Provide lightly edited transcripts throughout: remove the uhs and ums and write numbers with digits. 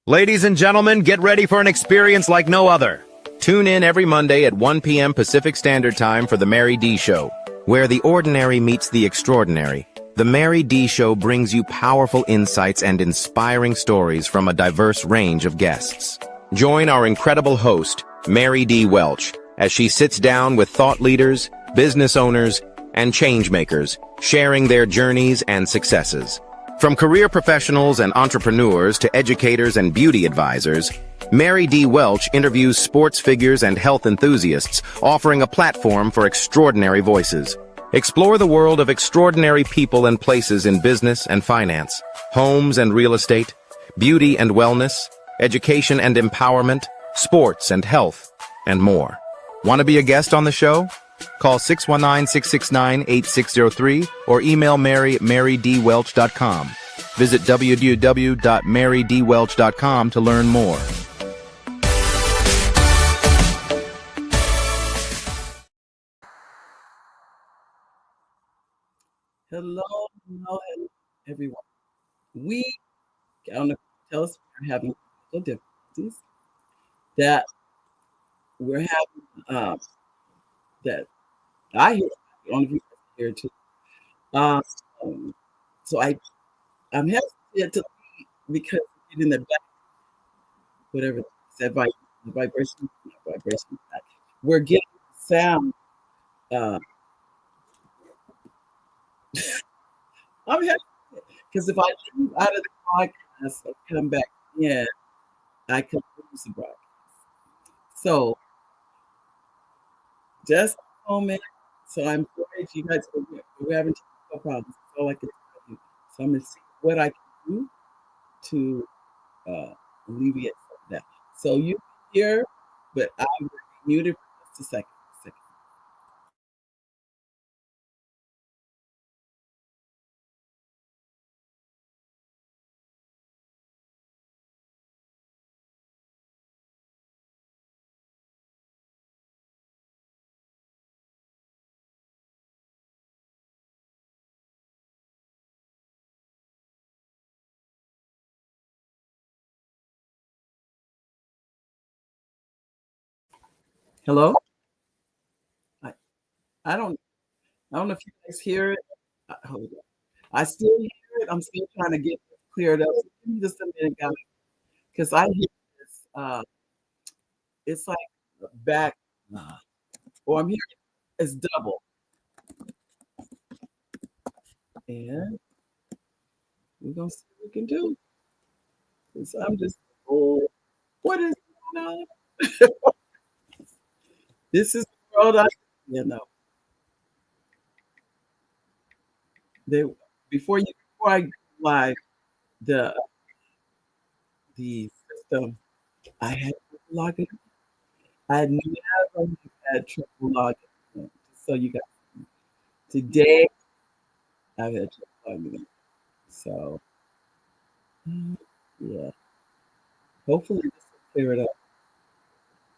Ladies and gentlemen, get ready for an experience like no other. Tune in every Monday at 1 p.m. Pacific Standard Time for The Mary D. Show, where the ordinary meets the extraordinary. The Mary D. Show brings you powerful insights and inspiring stories from a diverse range of guests. Join our incredible host, Mary D. Welch, as she sits down with thought leaders, business owners, and changemakers, sharing their journeys and successes. From career professionals and entrepreneurs to educators and beauty advisors, Mary D. Welch interviews sports figures and health enthusiasts, offering a platform for extraordinary voices. Explore the world of extraordinary people and places in business and finance, homes and real estate, beauty and wellness, education and empowerment, sports and health, and more. Want to be a guest on the show? Call 619-669-8603 or email marydwelch.com. Visit www.marydwelch.com to learn more. Hello, everyone. We, I don't know if you tell us we're having technical difficulties, that we're having, that I hear, I don't know if you hear too. So I'm hesitant to leave because it's in the back, whatever that vibration, we're getting sound. I'm hesitant because if I leave out of the podcast and come back in, I could lose the broadcast. So just a moment. So I'm sorry if you guys we're having technical problems. That's all I can tell you. So I'm gonna see what I can do to alleviate some of that. So you hear, but I'm muted for just a second. Hello? I don't know if you guys hear it. Hold on. I still hear it. I'm still trying to get it cleared up. So give me just a minute, guys, because I hear this. It's like back, or I'm hearing it's double. And we're gonna see what we can do. Because I'm just, oh, what is going on? This is the world before I go live, the system, I had to log in. I never had trouble logging in. So you guys, today I've had trouble logging in. So yeah, hopefully this will clear it up.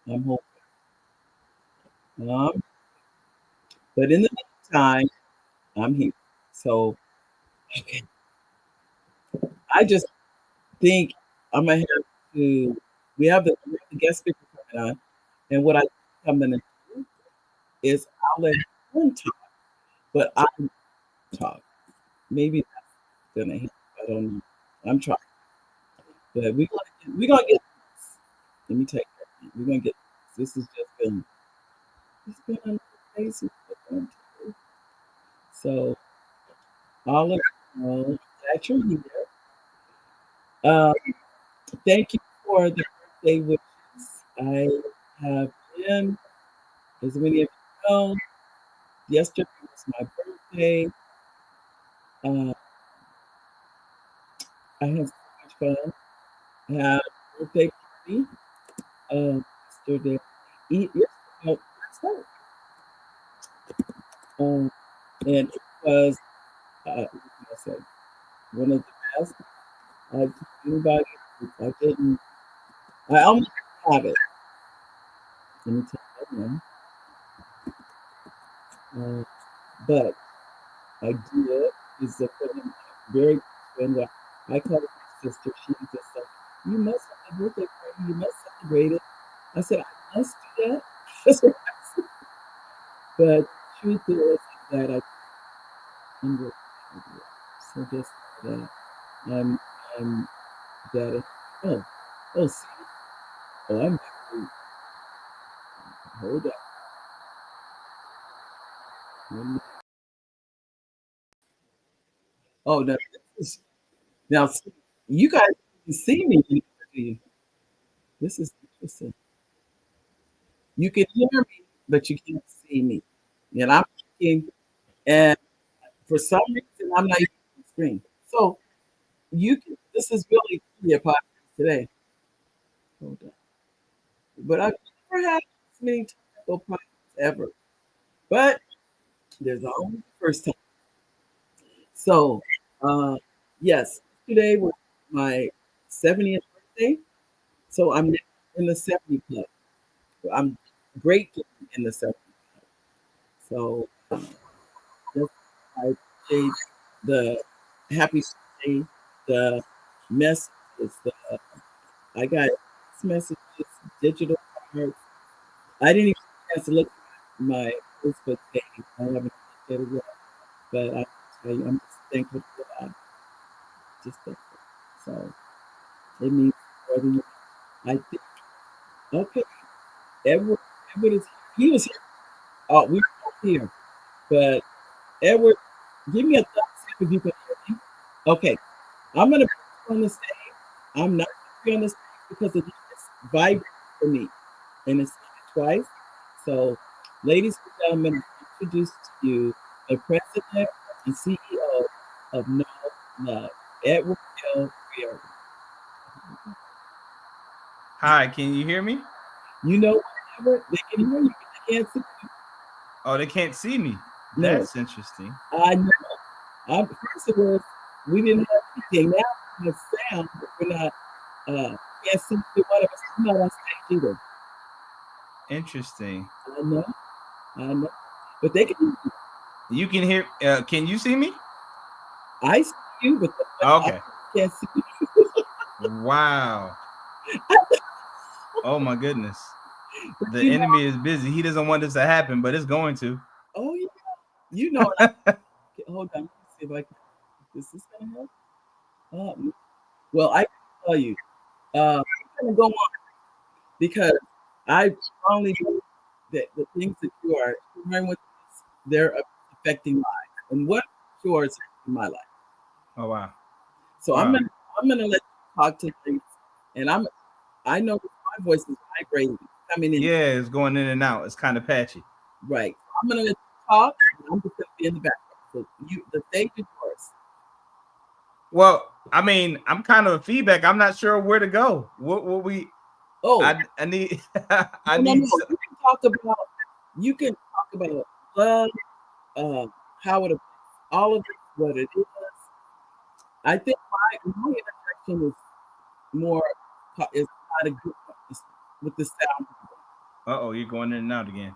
I'm hoping. But in the meantime, I'm here. So okay. I just think I'm gonna have to. We have the guest speaker coming on, and what I'm gonna do is I'll let him talk, but I talk. Maybe that's gonna help. I don't know. I'm trying, but we're gonna get this. Let me take that. We're gonna get this. This has just been it's been another crazy. So all of you know that you're here. Thank you for the birthday wishes. I have been, as many of you know, yesterday was my birthday. I had so much fun. I had a birthday party yesterday. Last night. And it was, what can I say, one of the best. I told anybody, I almost have it. Let me tell you. But I did is a very good friend. I call her my sister. She just like, you must birthday party. You must celebrate it. I said, I must do that. That's what I said. But truth is that I'm really proud of it. So just that I'm that see, I'm actually, hold up. Oh, no, now see, you guys can see me. This is interesting. You can hear me, but you can't see me. And I'm thinking, and for some reason, I'm not even on the screen. So this is really a podcast today. Hold on. But I've never had this many technical problems ever. But there's always the first time. So, yes, today was my 70th birthday. So I'm in the 70 club. I'm great in the 70 club. So just, I appreciate the happy birthday, the messages, I got messages, digital cards. I didn't even have to look at my Facebook page. I haven't looked at it yet, but I tell you, I'm just thankful for that. Just thankful. So it means more than you. I think. Okay, Edward is he was here. Oh, we were both here, but Edward, give me a thumbs up if you can hear me. Okay, I'm gonna put you on the stage. I'm not gonna be on the stage because it just vibrates for me, and it's twice. So, ladies and gentlemen, I introduce to you the president and CEO of No Love, Edward L. Fairley. Hi, can you hear me? You know what, they can hear you, but they can't see you. Oh, they can't see me. No. That's interesting. I know. First of all, we didn't have anything. Now we have sound, but we're not, can't see either one of us. I'm not on stage either. Interesting. I know. But they can hear you. You can hear, can you see me? I see you, but okay. I can't see you. Wow. Oh my goodness. The enemy is busy. He doesn't want this to happen, but it's going to. Oh yeah. You know. Hold on. Let me see if I can. Is this gonna help? Well, I can tell you. I'm gonna go on because I strongly believe that the things that you are sharing with us, they're affecting lives, and what sure is affecting my life. Oh wow. So wow. I'm gonna let you talk to things, and I know my voice is vibrating, coming in. Yeah, it's going in and out. It's kind of patchy. Right. I'm gonna let you talk, and I'm just gonna be in the background. So the stage is yours. Well, I mean, I'm kind of a feedback. I'm not sure where to go. What will we? Oh, I need. I no, need. No. You can talk about love, how it, all of it, what it is. I think my introduction is more is not a good one with the sound. Oh, you're going in and out again.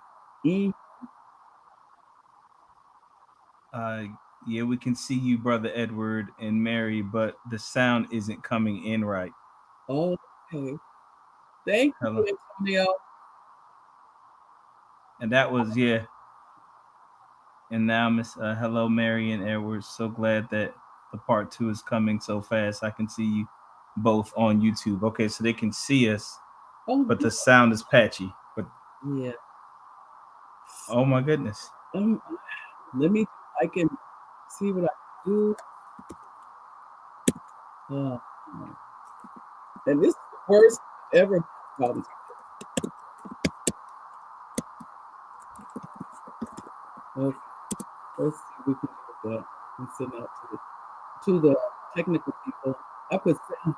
Yeah, we can see you, Brother Edward and Mary, but the sound isn't coming in right. Oh, okay. Thank you, Antonio. And that was, yeah. And now, Miss, hello, Mary and Edward. So glad that the part 2 is coming so fast. I can see you both on YouTube. Okay, so they can see us, but the sound is patchy. But yeah. Oh my goodness. I can see what I do. And this is the worst ever problems. Okay. Let's see if we can do that and send out to the technical people. I put sound.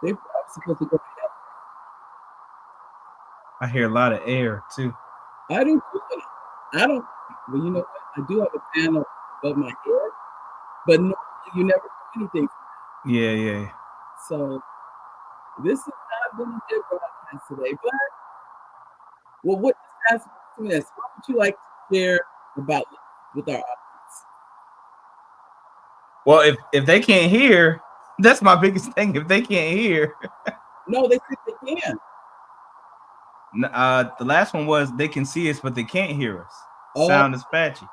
They're supposed to go ahead. I hear a lot of air too. I don't. Well, you know what? I do have a panel above my head, but normally you never do anything. Yeah. So this has not been a good broadcast today, but what what would you like to share about with our audience? Well, if they can't hear, that's my biggest thing. If they can't hear, No, they said they can. The last one was they can see us, but they can't hear us. Oh. Sound is patchy.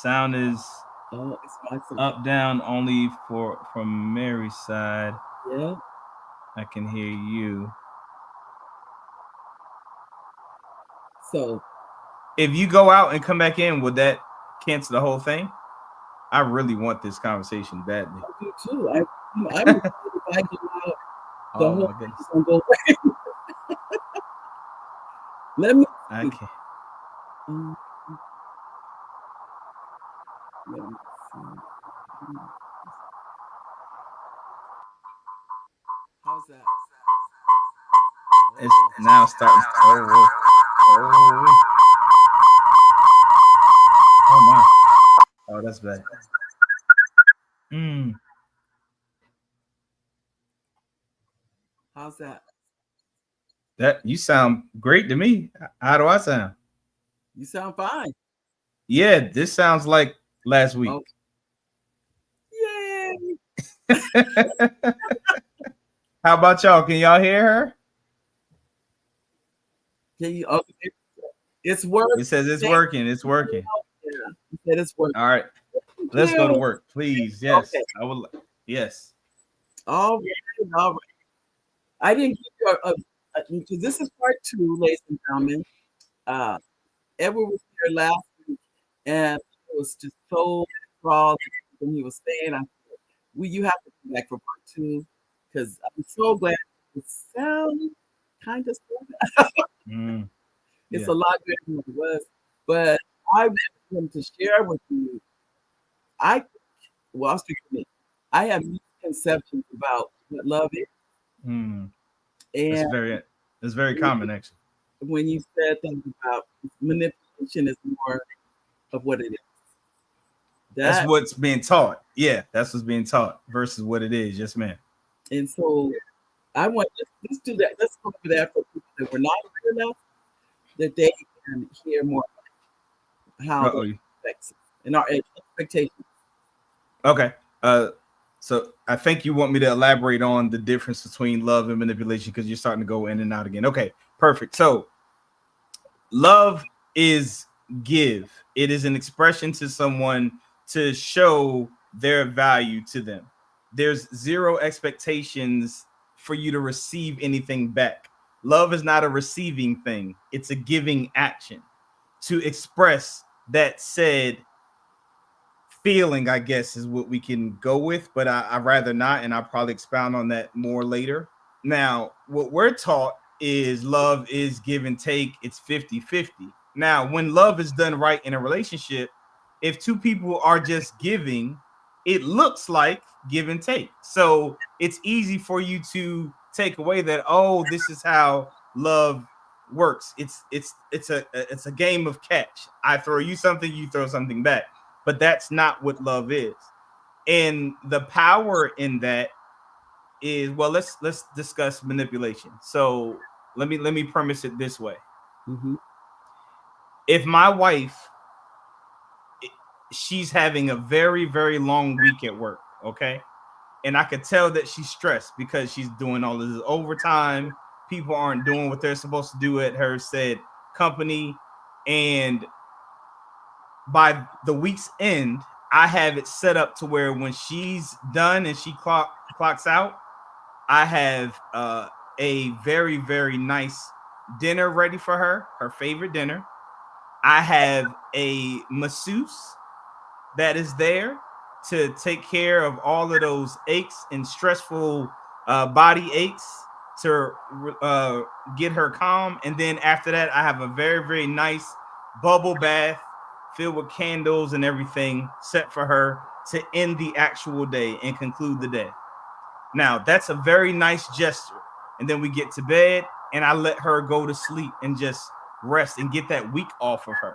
Sound is it's my side. up, down only from Mary's side. Yeah. I can hear you. So if you go out and come back in, would that cancel the whole thing? I really want this conversation badly. I do too. I'm if I go out, the whole thing is gonna go away. Let me. I can't. Let me see. How's that? It's now starting. Oh my! Oh, that's bad. How's that? That you sound great to me. How do I sound? You sound fine. Yeah, this sounds like last week. Oh. Yay! How about y'all? Can y'all hear her? Can you? Okay. It's working. It says it's working. It's working. Yeah, it said it's working. All right, let's go to work, please. Yes, okay. I will. Yes. All right. All right. I didn't give you because this is part 2, ladies and gentlemen. Edward was here last week, and it was just so enthralled when he was saying, "I said, you have to come back for part 2 because I'm so glad it sounds kind of It's a lot better than it was, but I want him to share with you. I'll speak for me. I have misconceptions about what love is. And it's very common, actually. When you said things about manipulation is more of what it is. That's what's being taught. Yeah, that's what's being taught versus what it is. Yes, ma'am. And so I want let's do that. Let's go over that for people that were not here enough, that they can hear more how it affects and our expectations. Okay. So I think you want me to elaborate on the difference between love and manipulation because you're starting to go in and out again. Okay, perfect. So love is give. It is an expression to someone to show their value to them. There's zero expectations for you to receive anything back. Love is not a receiving thing. It's a giving action to express that said feeling, I guess, is what we can go with, but I'd rather not, and I'll probably expound on that more later. Now, what we're taught is love is give and take. It's 50-50. Now, when love is done right in a relationship, if two people are just giving, it looks like give and take. So it's easy for you to take away that, oh, this is how love works. It's a game of catch. I throw you something, you throw something back. But that's not what love is. And the power in that is, well, let's discuss manipulation. So let me premise it this way. Mm-hmm. If my wife, she's having a very, very long week at work, okay? And I could tell that she's stressed because she's doing all of this overtime. People aren't doing what they're supposed to do at her said company. And by the week's end, I have it set up to where when she's done and she clocks out, I have a very, very nice dinner ready for her favorite dinner. I have a masseuse that is there to take care of all of those aches and stressful body aches to get her calm. And then after that, I have a very, very nice bubble bath filled with candles and everything set for her to end the actual day and conclude the day. Now, that's a very nice gesture. And then we get to bed and I let her go to sleep and just rest and get that week off of her.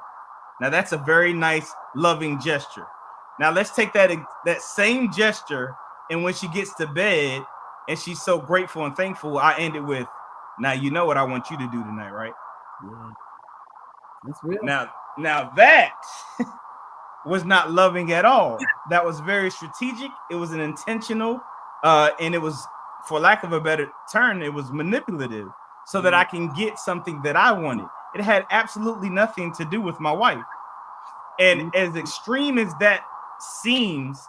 Now, that's a very nice, loving gesture. Now, let's take that same gesture, and when she gets to bed and she's so grateful and thankful, I end it with, now, you know what I want you to do tonight, right? Yeah. That's real. Now that was not loving at all. That was very strategic. It was an intentional And it was, for lack of a better term, it was manipulative so that I can get something that I wanted. It had absolutely nothing to do with my wife. And as extreme as that seems,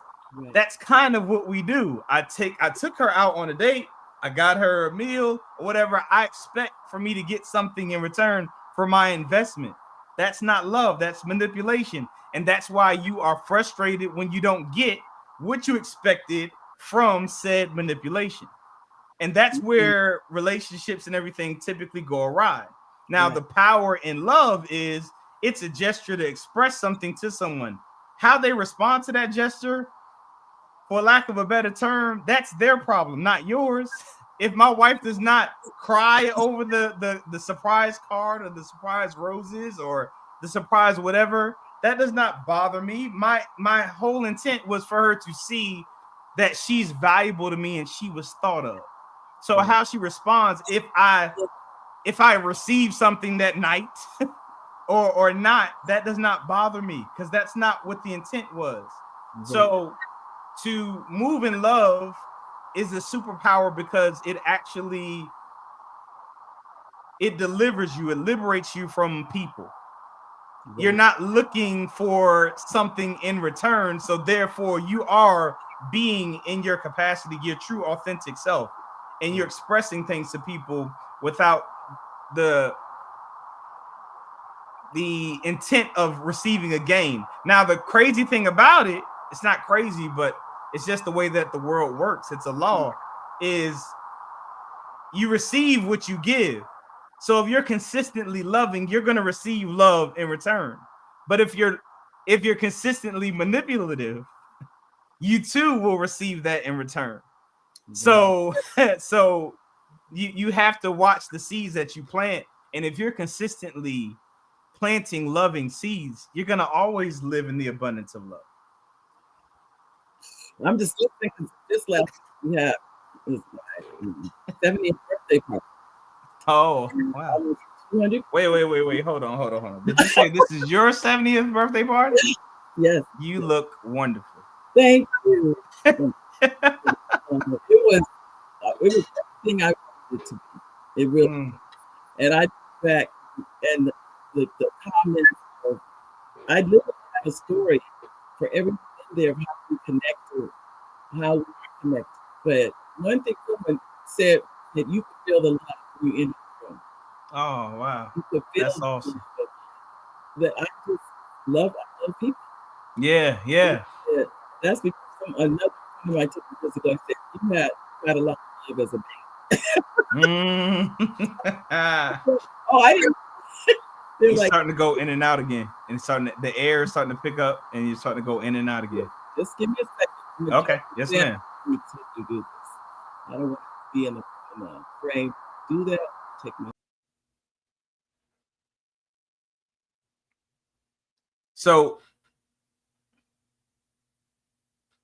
that's kind of what we do. I took her out on a date. I got her a meal or whatever. I expect for me to get something in return for my investment. That's not love. That's manipulation. And that's why you are frustrated when you don't get what you expected from said manipulation. And that's where relationships and everything typically go awry. Now, the power in love is it's a gesture to express something to someone. How they respond to that gesture, for lack of a better term, that's their problem, not yours. If my wife does not cry over the surprise card or the surprise roses or the surprise whatever, that does not bother me. My whole intent was for her to see that she's valuable to me and she was thought of. So how she responds, if I receive something that night or not, that does not bother me because that's not what the intent was. So to move in love is a superpower because it delivers you, it liberates you from people. You're not looking for something in return, so therefore you are being in your capacity, your true authentic self, and you're expressing things to people without the intent of receiving a gain. Now, the crazy thing about it, it's not crazy, but it's just the way that the world works. It's a law, is you receive what you give. So if you're consistently loving, you're going to receive love in return. But if you're consistently manipulative, you too will receive that in return. So you have to watch the seeds that you plant. And if you're consistently planting loving seeds, you're going to always live in the abundance of love. I'm just thinking this last was my 70th birthday party. Oh, wow. Wait. Hold on. Did you say this is your 70th birthday party? Yes. You look wonderful. Thank you. It was everything I wanted it to be. It really and I back and the comments of I literally have a story for everything there of how we connected, how we connect. But one thing someone said that you could feel the love when you're in the room. Oh wow. That's awesome. That I just love people. Yeah. That's because another one I took years ago said you had a lot of love as a man. Oh, I didn't. It's like, starting to go in and out again, and the air is starting to pick up, and you're starting to go in and out again. Just give me a second. Okay, yes, ma'am. Do this. I don't want to be in a frame. Do that. Take me. So,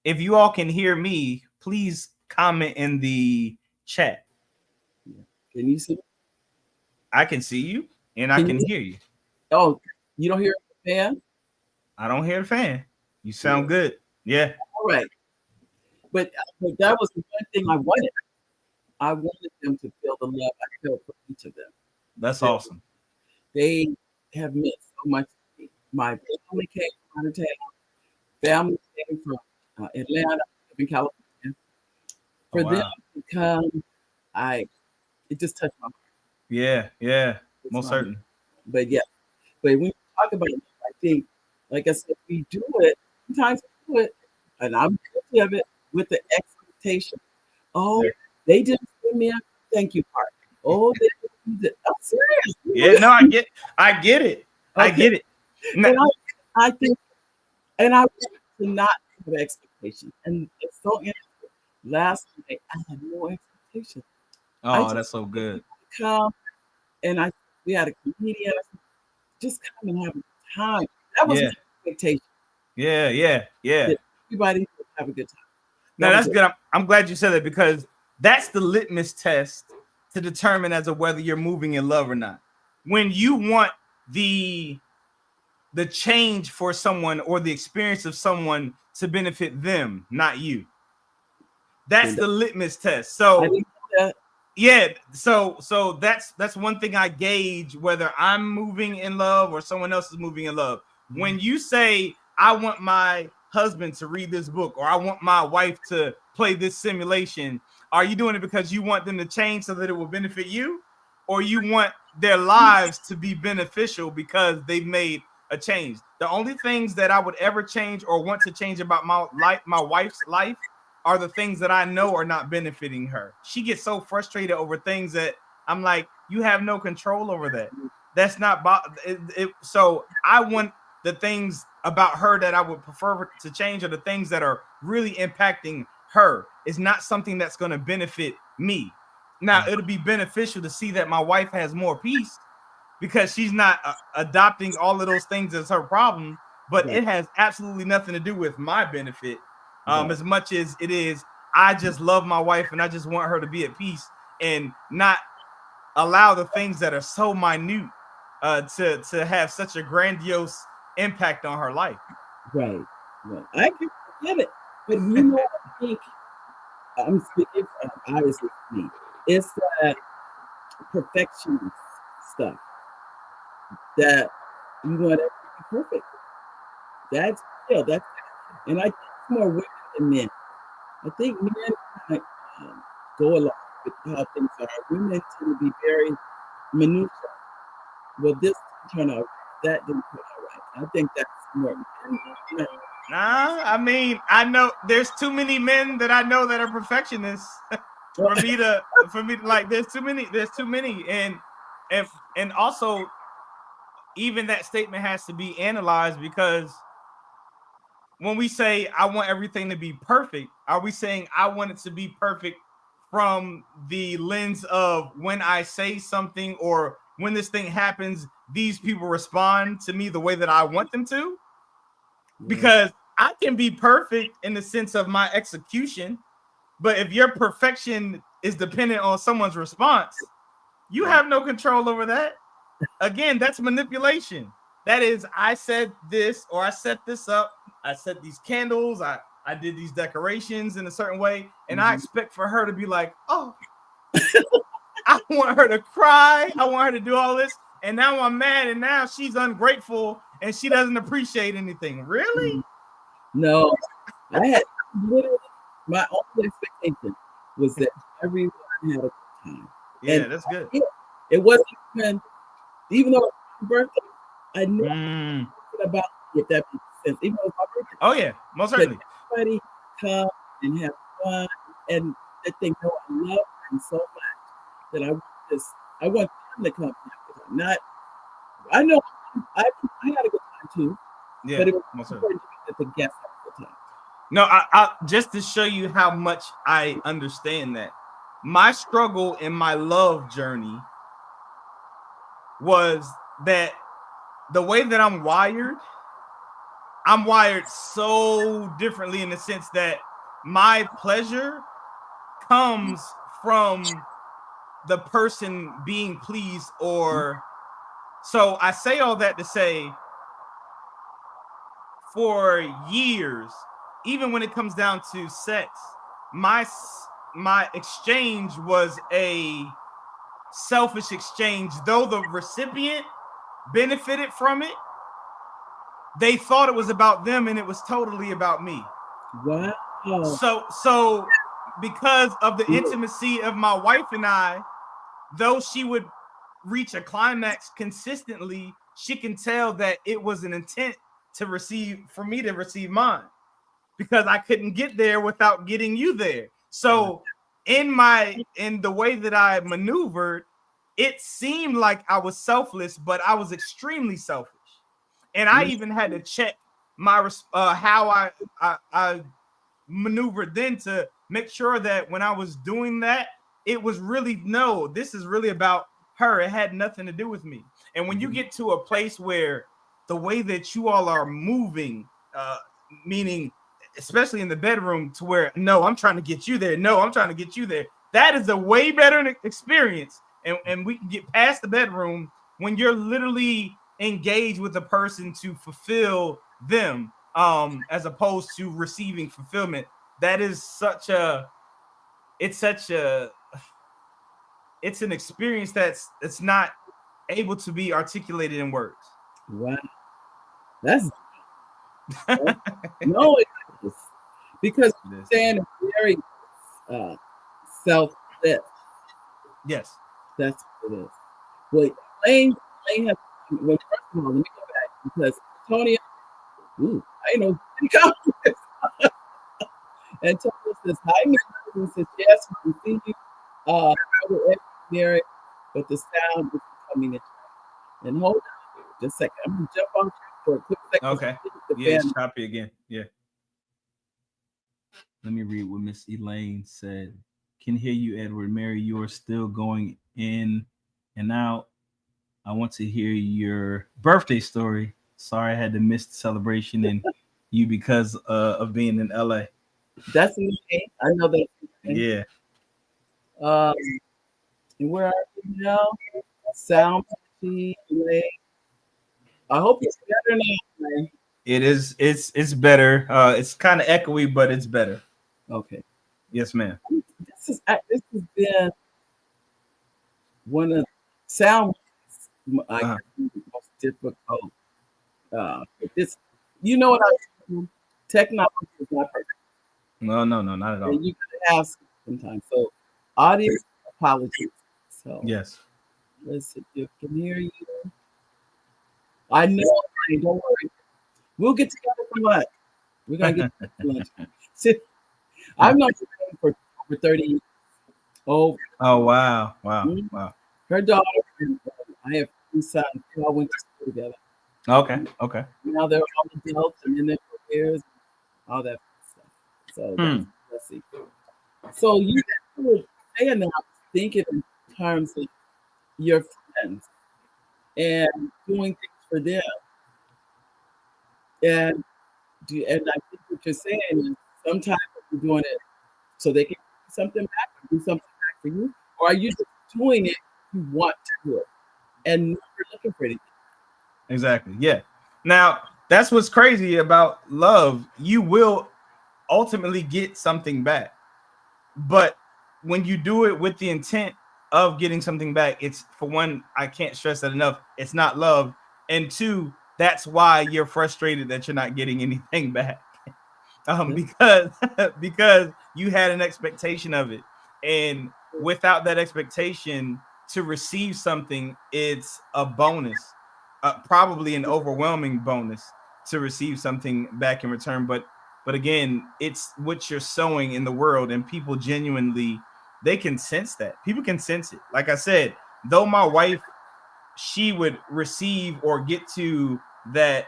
if you all can hear me, please comment in the chat. Can you see? I can see you, and I can hear you. Oh, you don't hear the fan? I don't hear the fan. You sound good. Yeah. All right. But that was the one thing I wanted. I wanted them to feel the love I felt for each of them. That's awesome. They have meant so much to me. My family came from out of town. Family came from Atlanta, in California. For them to come, it just touched my heart. Yeah. Most certainly. But when you talk about it, I think, like I said, we do it. Sometimes we do it, and I'm guilty of it with the expectation. Oh, they didn't send me a thank you card. Oh, I'm serious. Yeah, no, I get it. Okay. I get it. No. And I think, and I want to not have expectations. And it's so interesting. Last night, I had no expectations. Oh, that's so good. Come, and we had a comedian. Just come and have a time. That was an expectation. Yeah. That everybody would have a good time. No, that's good. I'm glad you said that because that's the litmus test to determine as to whether you're moving in love or not. When you want the change for someone or the experience of someone to benefit them, not you. That's the litmus test. I So didn't know that. yeah, so that's one thing I gauge whether I'm moving in love or someone else is moving in love. When you say I want my husband to read this book or I want my wife to play this simulation, are you doing it because you want them to change so that it will benefit you, or you want their lives to be beneficial because they've made a change? The only things that I would ever change or want to change about my life, my wife's life, are the things that I know are not benefiting her. She gets so frustrated over things that I'm like, you have no control over that. That's not so I want the things about her that I would prefer to change are the things that are really impacting her. It's not something that's going to benefit me. Now, it'll be beneficial to see that my wife has more peace because she's not adopting all of those things as her problem, but it has absolutely nothing to do with my benefit. As much as it is, I just love my wife and I just want her to be at peace and not allow the things that are so minute to have such a grandiose impact on her life. Right. I can get it, but you know, I think I'm speaking obviously for me. It's that perfectionist stuff that you want everything to be perfect. That's real. And I think it's more women than men. I think men kind of go along with how things are. Women tend to be very minutiae. Well, this didn't turn out right. That didn't turn out right. I think that's more. Nah, I mean, I know there's too many men that I know that are perfectionists for me to like. There's too many, and also even that statement has to be analyzed because when we say I want everything to be perfect, are we saying I want it to be perfect from the lens of when I say something or when this thing happens, these people respond to me the way that I want them to? Because I can be perfect in the sense of my execution, but if your perfection is dependent on someone's response, you have no control over that. Again, that's manipulation. That is, I said this or I set this up. I set these candles. I did these decorations in a certain way, and I expect for her to be like, oh, I want her to cry. I want her to do all this. And now I'm mad, and now she's ungrateful, and she doesn't appreciate anything. Really? No. I had literally, my only expectation was that everyone had a good time. Yeah, and that's good. It wasn't even though it was my birthday, I knew about it, if that makes sense. Even though it was my birthday. Oh, yeah, most certainly. Everybody come and have fun, and that they know I love them so much that I want them to come and have a good time. Not, I know I had a good time too. Yeah, but it was most important to me that the guests have a good time. No, I just to show you how much I understand that. My struggle in my love journey was that the way that I'm wired so differently in the sense that my pleasure comes from the person being pleased, or so I say all that to say for years, even when it comes down to sex, my exchange was a selfish exchange. Though the recipient benefited from it, they thought it was about them and it was totally about me. Wow. So because of the intimacy of my wife and I, though she would reach a climax consistently, she can tell that it was an intent for me to receive mine, because I couldn't get there without getting you there. So in the way that I maneuvered, it seemed like I was selfless, but I was extremely selfish. And I even had to check my how I maneuvered then to make sure that when I was doing that, it was really, no, this is really about her. It had nothing to do with me. And when you get to a place where the way that you all are moving, meaning especially in the bedroom, to where, no, I'm trying to get you there. No, I'm trying to get you there. That is a way better experience. And we can get past the bedroom when you're literally engaged with a person to fulfill them, as opposed to receiving fulfillment. That is such a it's an experience that's not able to be articulated in words. Wow. That's no, it is. Because Stan is very selfless. Yes. That's what it is. Well, Lane has, well, first of all, let me go back because Tony, I know he compliments. And Tony says, hi, Mary. He says, yes, we can see you. Mary, but the sound is coming in. And hold on just a second. I'm going to jump on for a quick second. Okay. Yeah, it's choppy again. Yeah. Let me read what Miss Elaine said. Can hear you, Edward. Mary, you are still going in and out. I want to hear your birthday story. Sorry I had to miss the celebration and you because of being in LA. That's okay. I know that. Yeah. And where are you now? Sound. I hope it's better now, man. It is. It's better. It's kind of echoey, but it's better. Okay. Yes, ma'am. This has been one of the sound most difficult. This, you know what I mean? Technology is not perfect. No, not at all. And you can have sometimes. So, audience apologies. So yes. Let's see if you can hear you. I know. Don't worry. We'll get together for lunch. We're gonna get together for lunch. See, I've known her for over 30 years. Oh wow. Mm-hmm. Wow. Her daughter and I have 2 sons. They all went to school together. Okay. Now they're all adults and in their careers, all that stuff. So let's see. So you were saying that I was thinking in terms of your friends and doing things for them. And I think what you're saying is sometimes you're doing it so they can do something back or do something back for you, or are you just doing it you want to do it and never looking for anything? Exactly. Yeah. Now that's what's crazy about love. You will ultimately get something back, but when you do it with the intent of getting something back, it's, for one, I can't stress that enough, it's not love, and 2, that's why you're frustrated that you're not getting anything back. Because you had an expectation of it, and without that expectation to receive something, it's a bonus, probably an overwhelming bonus to receive something back in return. But again, it's what you're sowing in the world, and people genuinely, they can sense that. People can sense it. Like I said, though my wife, she would receive or get to that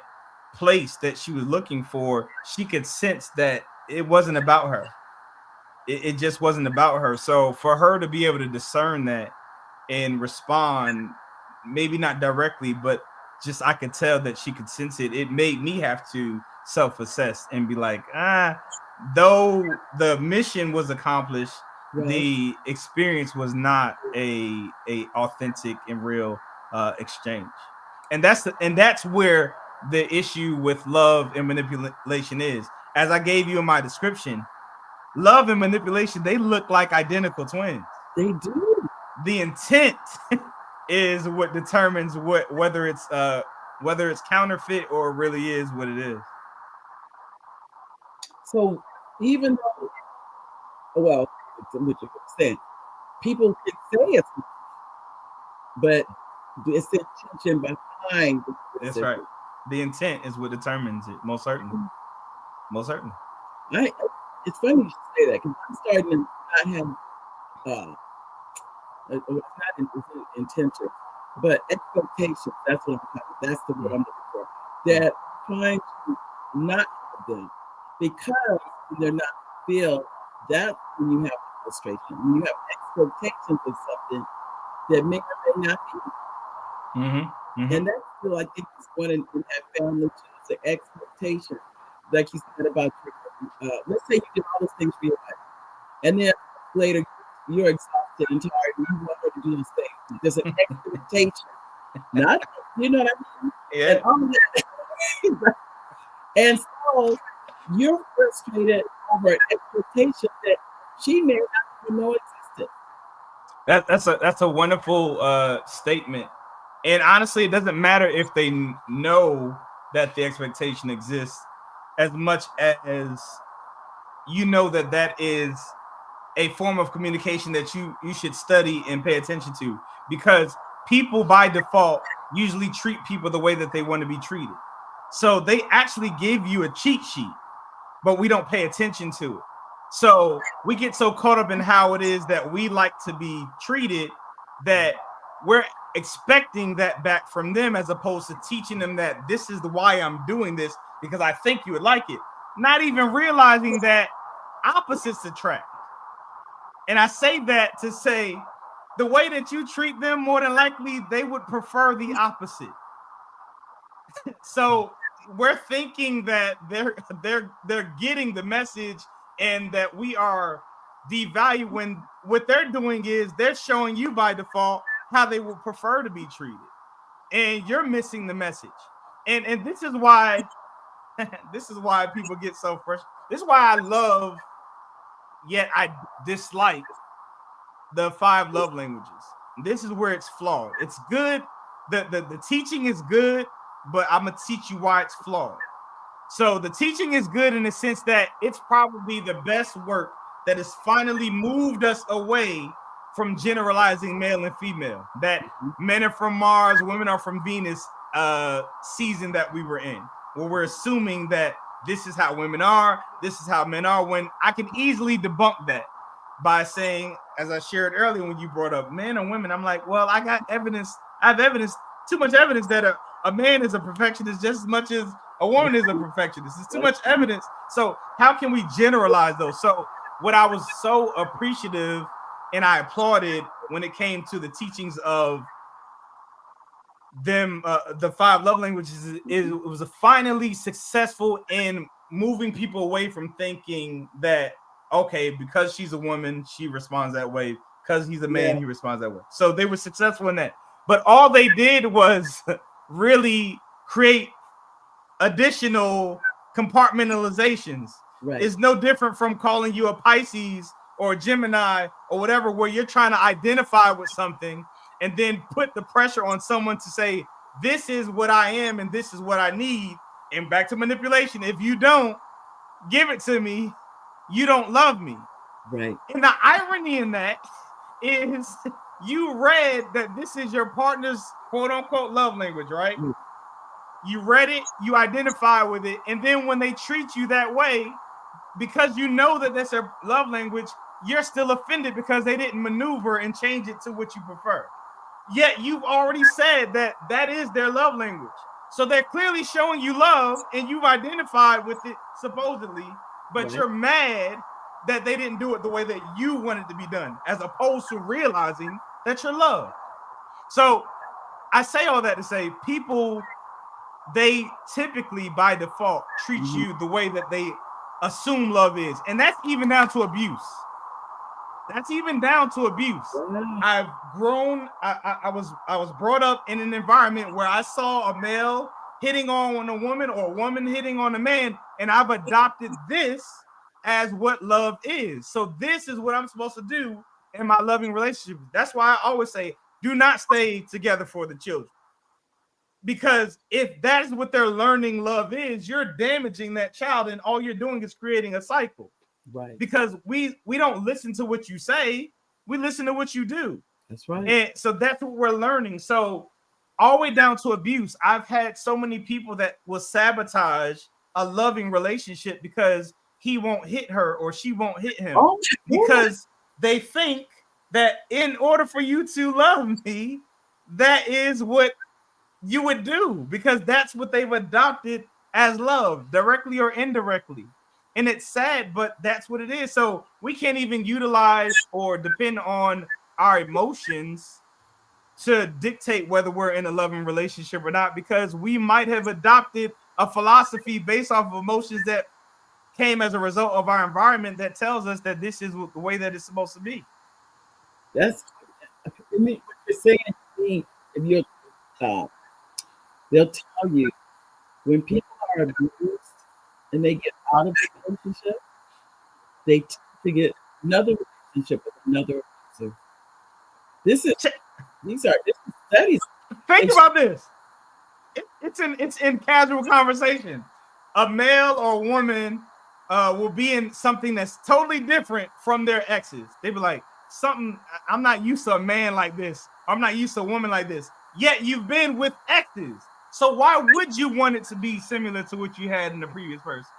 place that she was looking for, she could sense that it wasn't about her. It just wasn't about her. So for her to be able to discern that and respond, maybe not directly, but just I could tell that she could sense it. It made me have to self-assess and be like, though the mission was accomplished, right, the experience was not a authentic and real exchange. And that's where the issue with love and manipulation is. As I gave you in my description, love and manipulation, they look like identical twins. They do. The intent is what determines whether it's counterfeit or really is what it is. So even though, well, what you're saying, people can say it's not, but it's the intention behind. That's right. The intent is what determines it. Most certainly. Most certainly. It's funny you should say that, because I'm starting to not have not intention, but expectations. That's what that's the word I'm looking for. That I'm trying to not have them, because when they're not filled, that's when you have frustration. When you have expectations of something that may or may not be. And that's still, I think, is one in that family too. It's an expectation, like you said about your, let's say you did all those things for your wife, and then later you're exhausted and tired, and you want her to do those things. There's an expectation, not, you know what I mean? Yeah. And all that. And so you're frustrated over an expectation that she may not didn't know existed. That's a wonderful statement. And honestly, it doesn't matter if they know that the expectation exists, as much as you know that that is a form of communication that you should study and pay attention to, because people by default usually treat people the way that they want to be treated. So they actually give you a cheat sheet, but we don't pay attention to it. So we get so caught up in how it is that we like to be treated that we're expecting that back from them, as opposed to teaching them that this is the why I'm doing this, because I think you would like it. Not even realizing that opposites attract. And I say that to say the way that you treat them, more than likely they would prefer the opposite. So we're thinking that they're getting the message and that we are devaluing, when what they're doing is they're showing you by default how they would prefer to be treated, and you're missing the message. And this is why people get so frustrated. This is why I love, yet I dislike, the 5 love languages. This is where it's flawed. It's good. The teaching is good, but I'm gonna teach you why it's flawed. So the teaching is good in the sense that it's probably the best work that has finally moved us away from generalizing male and female, that men are from Mars, women are from Venus season that we were in, where we're assuming that this is how women are, this is how men are, when I can easily debunk that by saying, as I shared earlier when you brought up men and women, I'm like, well, I got evidence. I have evidence, too much evidence that a man is a perfectionist just as much as a woman is a perfectionist. It's too much evidence. So how can we generalize those? So what I was so appreciative and I applauded when it came to the teachings of them, the 5 love languages, it was finally successful in moving people away from thinking that, okay, because she's a woman, she responds that way. Because he's a man, he responds that way. So they were successful in that. But all they did was really create additional compartmentalizations. Right. It's no different from calling you a Pisces or a Gemini or whatever, where you're trying to identify with something and then put the pressure on someone to say, this is what I am and this is what I need. And back to manipulation. If you don't give it to me, you don't love me. Right. And the irony in that is you read that this is your partner's quote unquote love language, right? Mm. You read it, you identify with it, and then when they treat you that way, because you know that that's their love language, you're still offended because they didn't maneuver and change it to what you prefer. Yet you've already said that that is their love language. So they're clearly showing you love and you've identified with it supposedly, but you're mad that they didn't do it the way that you want it to be done, as opposed to realizing that you're loved. So I say all that to say people, they typically by default treat you the way that they assume love is. And that's even down to abuse. That's even down to abuse. I've grown. I was brought up in an environment where I saw a male hitting on a woman or a woman hitting on a man, and I've adopted this as what love is. So this is what I'm supposed to do in my loving relationship. That's why I always say, do not stay together for the children. Because if that's what they're learning love is, you're damaging that child, and all you're doing is creating a cycle. Right. Because we don't listen to what you say, we listen to what you do. That's right. And so that's what we're learning. So all the way down to abuse. I've had so many people that will sabotage a loving relationship because he won't hit her or she won't hit him. Oh, because they think that in order for you to love me, that is what you would do, because that's what they've adopted as love, directly or indirectly. And it's sad, but that's what it is. So we can't even utilize or depend on our emotions to dictate whether we're in a loving relationship or not, because we might have adopted a philosophy based off of emotions that came as a result of our environment that tells us that this is the way that it's supposed to be. That's what you're saying. If you're they'll tell you when people are abused and they get out of the relationship, they tend to get another relationship with another abuser. These are studies. Think about this. It's in casual conversation. A male or a woman will be in something that's totally different from their exes. They be like, I'm not used to a man like this. I'm not used to a woman like this. Yet you've been with exes. So why would you want it to be similar to what you had in the previous person?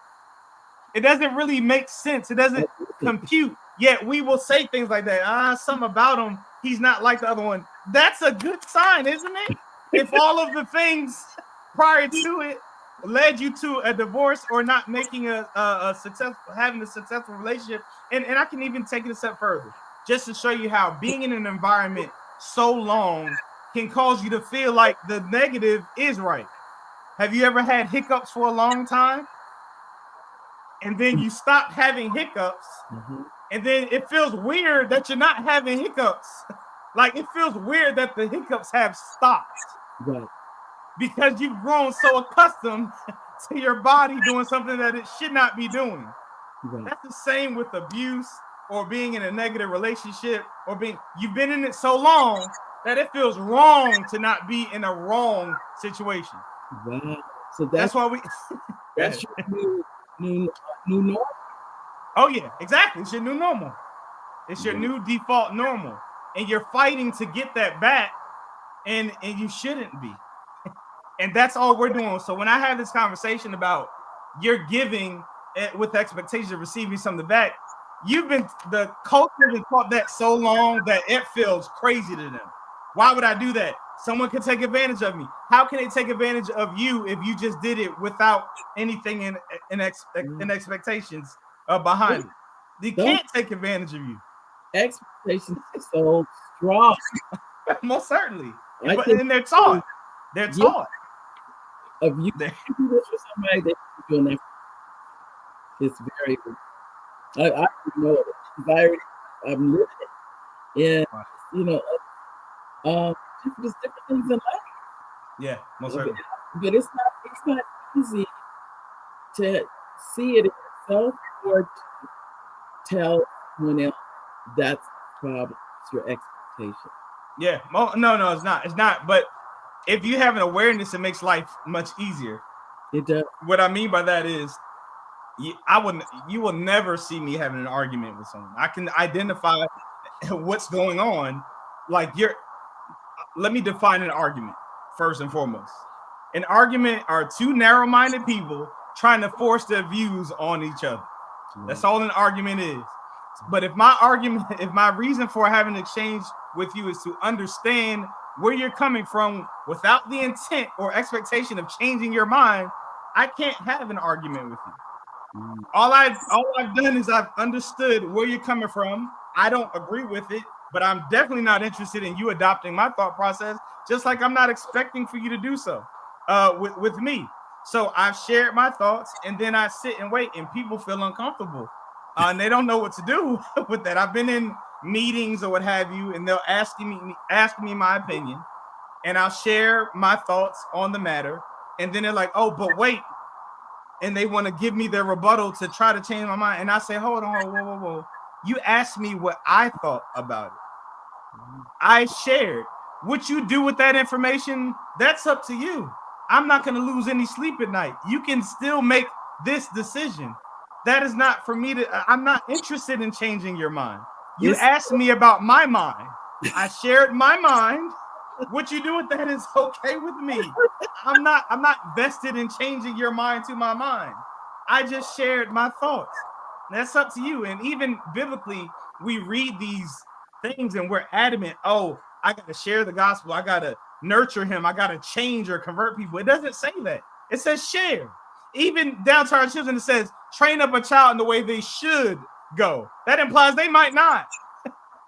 It doesn't really make sense. It doesn't compute. Yet we will say things like that. Something about him, he's not like the other one. That's a good sign, isn't it? If all of the things prior to it led you to a divorce or not making having a successful relationship, and I can even take it a step further, just to show you how being in an environment so long can cause you to feel like the negative is right. Have you ever had hiccups for a long time? And then you stop having hiccups, and then it feels weird that you're not having hiccups. Like, it feels weird that the hiccups have stopped. Right. Because you've grown so accustomed to your body doing something that it should not be doing. Right. That's the same with abuse or being in a negative relationship or you've been in it so long that it feels wrong to not be in a wrong situation. Wow. So that's why we that's your new normal. Oh yeah, exactly. It's your new normal. It's your new default normal. And you're fighting to get that back, and you shouldn't be. And that's all we're doing. So when I have this conversation about you're giving with the expectation of receiving something back, the culture has been taught that so long that it feels crazy to them. Why would I do that? Someone could take advantage of me. How can they take advantage of you if you just did it without anything in expectations behind it? They can't take advantage of you. Expectations are so strong. Most certainly. And they're taught. They're taught. Of you do this for somebody, they keep doing that. It's very good. I know it. I'm living it. And just different things in life. Yeah, most certainly. But it's not easy to see it yourself or to tell someone else that's the problem. It's your expectation. Yeah. No, it's not. It's not. But if you have an awareness, it makes life much easier. It does. What I mean by that is, you will never see me having an argument with someone. I can identify what's going on. Let me define an argument first and foremost. An argument are two narrow-minded people trying to force their views on each other. That's all an argument is. But if my reason for having an exchange with you is to understand where you're coming from without the intent or expectation of changing your mind, I can't have an argument with you. All I've done is I've understood where you're coming from. I don't agree with it, but I'm definitely not interested in you adopting my thought process, just like I'm not expecting for you to do so with me. So I've shared my thoughts, and then I sit and wait, and people feel uncomfortable. And they don't know what to do with that. I've been in meetings or what have you, and they'll ask me my opinion, and I'll share my thoughts on the matter, and then they're like, "Oh, but wait," and they want to give me their rebuttal to try to change my mind, and I say, "Hold on, whoa. You asked me what I thought about it. I shared. What you do with that information, that's up to you. I'm not going to lose any sleep at night. You can still make this decision. That is not for me I'm not interested in changing your mind. You asked me about my mind. I shared my mind. What you do with that is okay with me. I'm not vested in changing your mind to my mind. I just shared my thoughts. That's up to you. And even biblically, we read these things and we're adamant, oh, I got to share the gospel. I got to nurture him. I got to change or convert people. It doesn't say that. It says share. Even down to our children, it says train up a child in the way they should go. That implies they might not.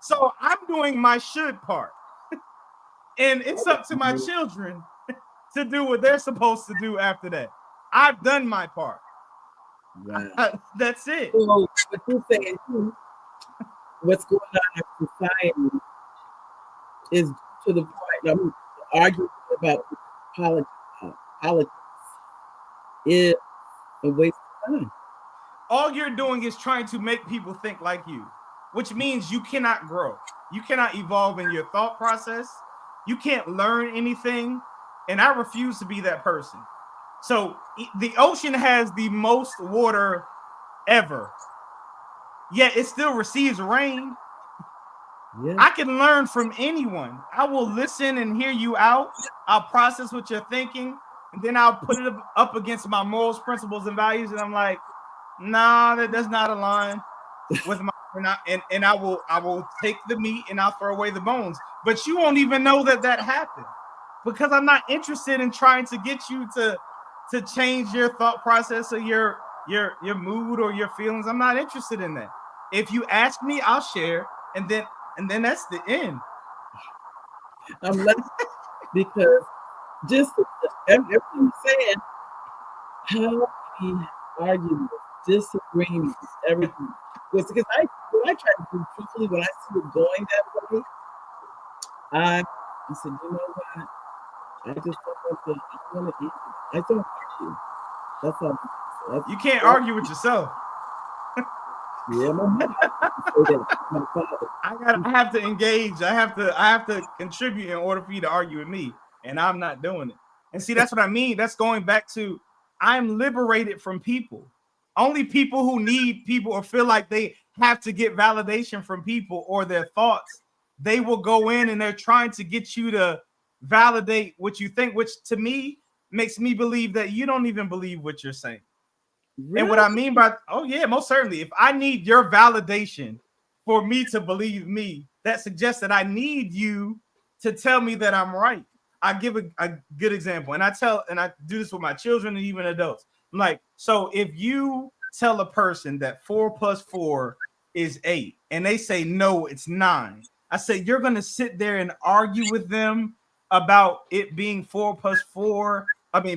So I'm doing my should part. And it's up to my children to do what they're supposed to do after that. I've done my part. Wow. That's it. So what you're saying, what's going on in society is to the point I'm arguing about politics is a waste of time. All you're doing is trying to make people think like you. which means you cannot grow. You cannot evolve in your thought process. You can't learn anything. And I refuse to be that person. So the ocean has the most water ever, yet it still receives rain. Yeah. I can learn from anyone. I will listen and hear you out. I'll process what you're thinking, and then I'll put it up against my morals, principles, and values. And I'm like, nah, that does not align with my. And I will take the meat and I'll throw away the bones. But you won't even know that happened because I'm not interested in trying to get you to change your thought process or your mood or your feelings. I'm not interested in that. If you ask me, I'll share, and then that's the end. I'm lucky because just everything you're saying, how many arguments, disagreements, everything. Because what I try to do truthfully, when I see it going that way, I said, you know what? I just don't want to eat. I don't argue. That's all. You can't argue with yourself. Yeah, my mother. My father. I have to engage. I have to contribute in order for you to argue with me, and I'm not doing it. And see, that's what I mean. That's going back to I'm liberated from people. Only people who need people or feel like they have to get validation from people or their thoughts, they will go in and they're trying to get you to validate what you think, which to me makes me believe that you don't even believe what you're saying. Really? And what I mean by, oh yeah, most certainly. If I need your validation for me to believe me, that suggests that I need you to tell me that I'm right. I give a good example, and I do this with my children and even adults. I'm like, so if you tell a person that 4 plus 4 is 8, and they say no, it's 9, I say you're gonna sit there and argue with them about it being 4 plus 4,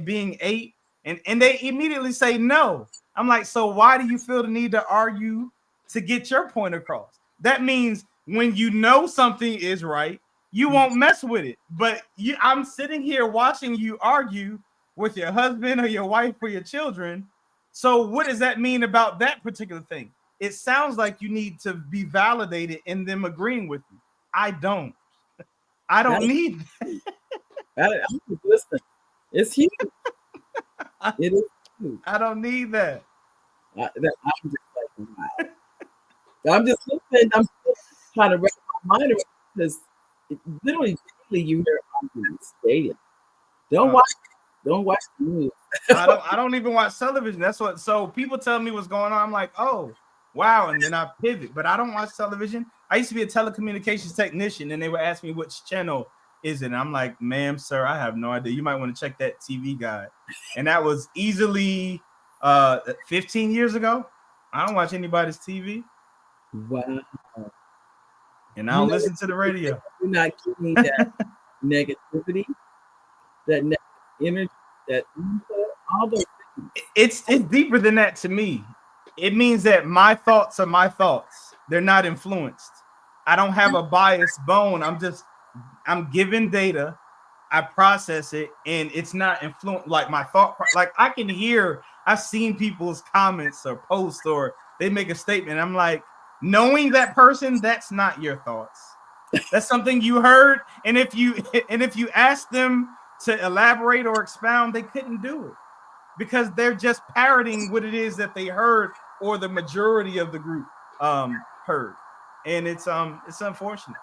being 8, and they immediately say no. I'm like, so why do you feel the need to argue to get your point across? That means when you know something is right, you won't mess with it. But I'm sitting here watching you argue with your husband or your wife or your children. So what does that mean about that particular thing? It sounds like you need to be validated in them agreeing with you. I don't need that. I'm just listening. It's huge. It is huge. I don't need that. I'm just like, wow. I'm just listening. I'm still trying to wrap my mind around because literally you hear arguments stated. Don't watch the news. I don't even watch television. That's what. So people tell me what's going on. I'm like, oh wow, and then I pivot. But I don't watch television. I used to be a telecommunications technician, and they would ask me which channel is it. And I'm like, ma'am, sir, I have no idea. You might want to check that TV guide. And that was easily 15 years ago. I don't watch anybody's TV. Wow. And I don't listen to the radio. You're not giving that negativity, that negative energy, that all those things. It's deeper than that to me. It means that my thoughts are my thoughts. They're not influenced. I don't have a biased bone. I'm given data. I process it, and it's not influenced. Like my thought, like I can hear. I've seen people's comments or posts, or they make a statement. I'm like, knowing that person, that's not your thoughts. That's something you heard, and if you ask them to elaborate or expound, they couldn't do it because they're just parroting what it is that they heard or the majority of the group heard, and it's unfortunate.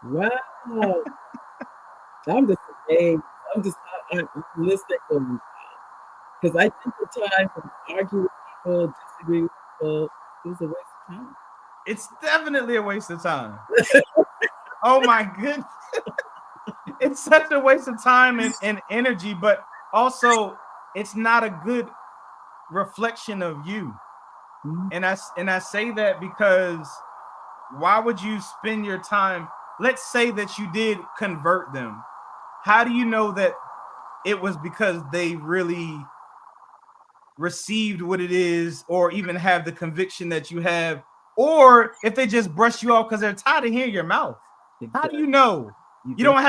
Wow. I'm just amazed. I'm listening because I think the time to argue with people, disagree with people, is a waste of time. It's definitely a waste of time. Oh my goodness. It's such a waste of time and energy, but also it's not a good reflection of you. Mm-hmm. And I say that because why would you spend your time? Let's say that you did convert them. How do you know that it was because they really received what it is, or even have the conviction that you have, or if they just brush you off because they're tired of hearing your mouth? Exactly. How do you know? You don't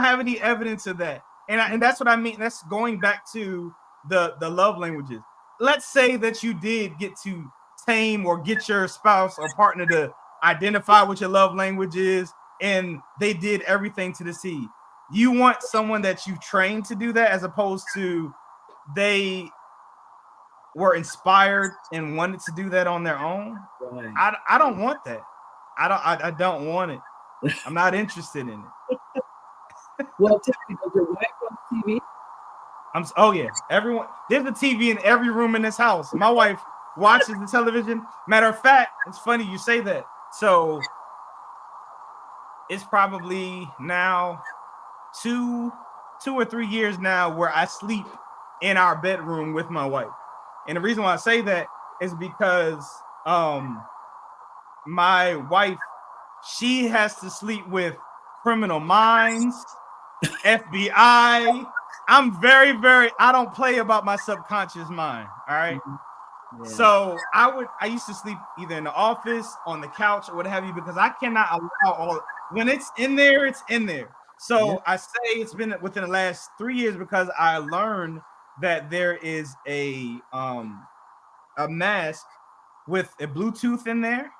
have any evidence of that. And that's what I mean. That's going back to the love languages. Let's say that you did get to tame or get your spouse or partner to identify what your love language is, and they did everything to the T. You want someone that you trained to do that, as opposed to they were inspired and wanted to do that on their own. Right. I don't want that. I don't want it. I'm not interested in it. Well, tell me, does your wife on TV? Oh yeah, everyone. There's a TV in every room in this house. My wife watches the television. Matter of fact, it's funny you say that. So it's probably now two or 3 years now where I sleep in our bedroom with my wife. And the reason why I say that is because my wife, she has to sleep with Criminal Minds, FBI. I'm very, I don't play about my subconscious mind. All right. Yeah. So I used to sleep either in the office, on the couch, or what have you, because I cannot allow when it's in there, it's in there. So yeah. I say it's been within the last 3 years because I learned that there is a mask with a Bluetooth in there.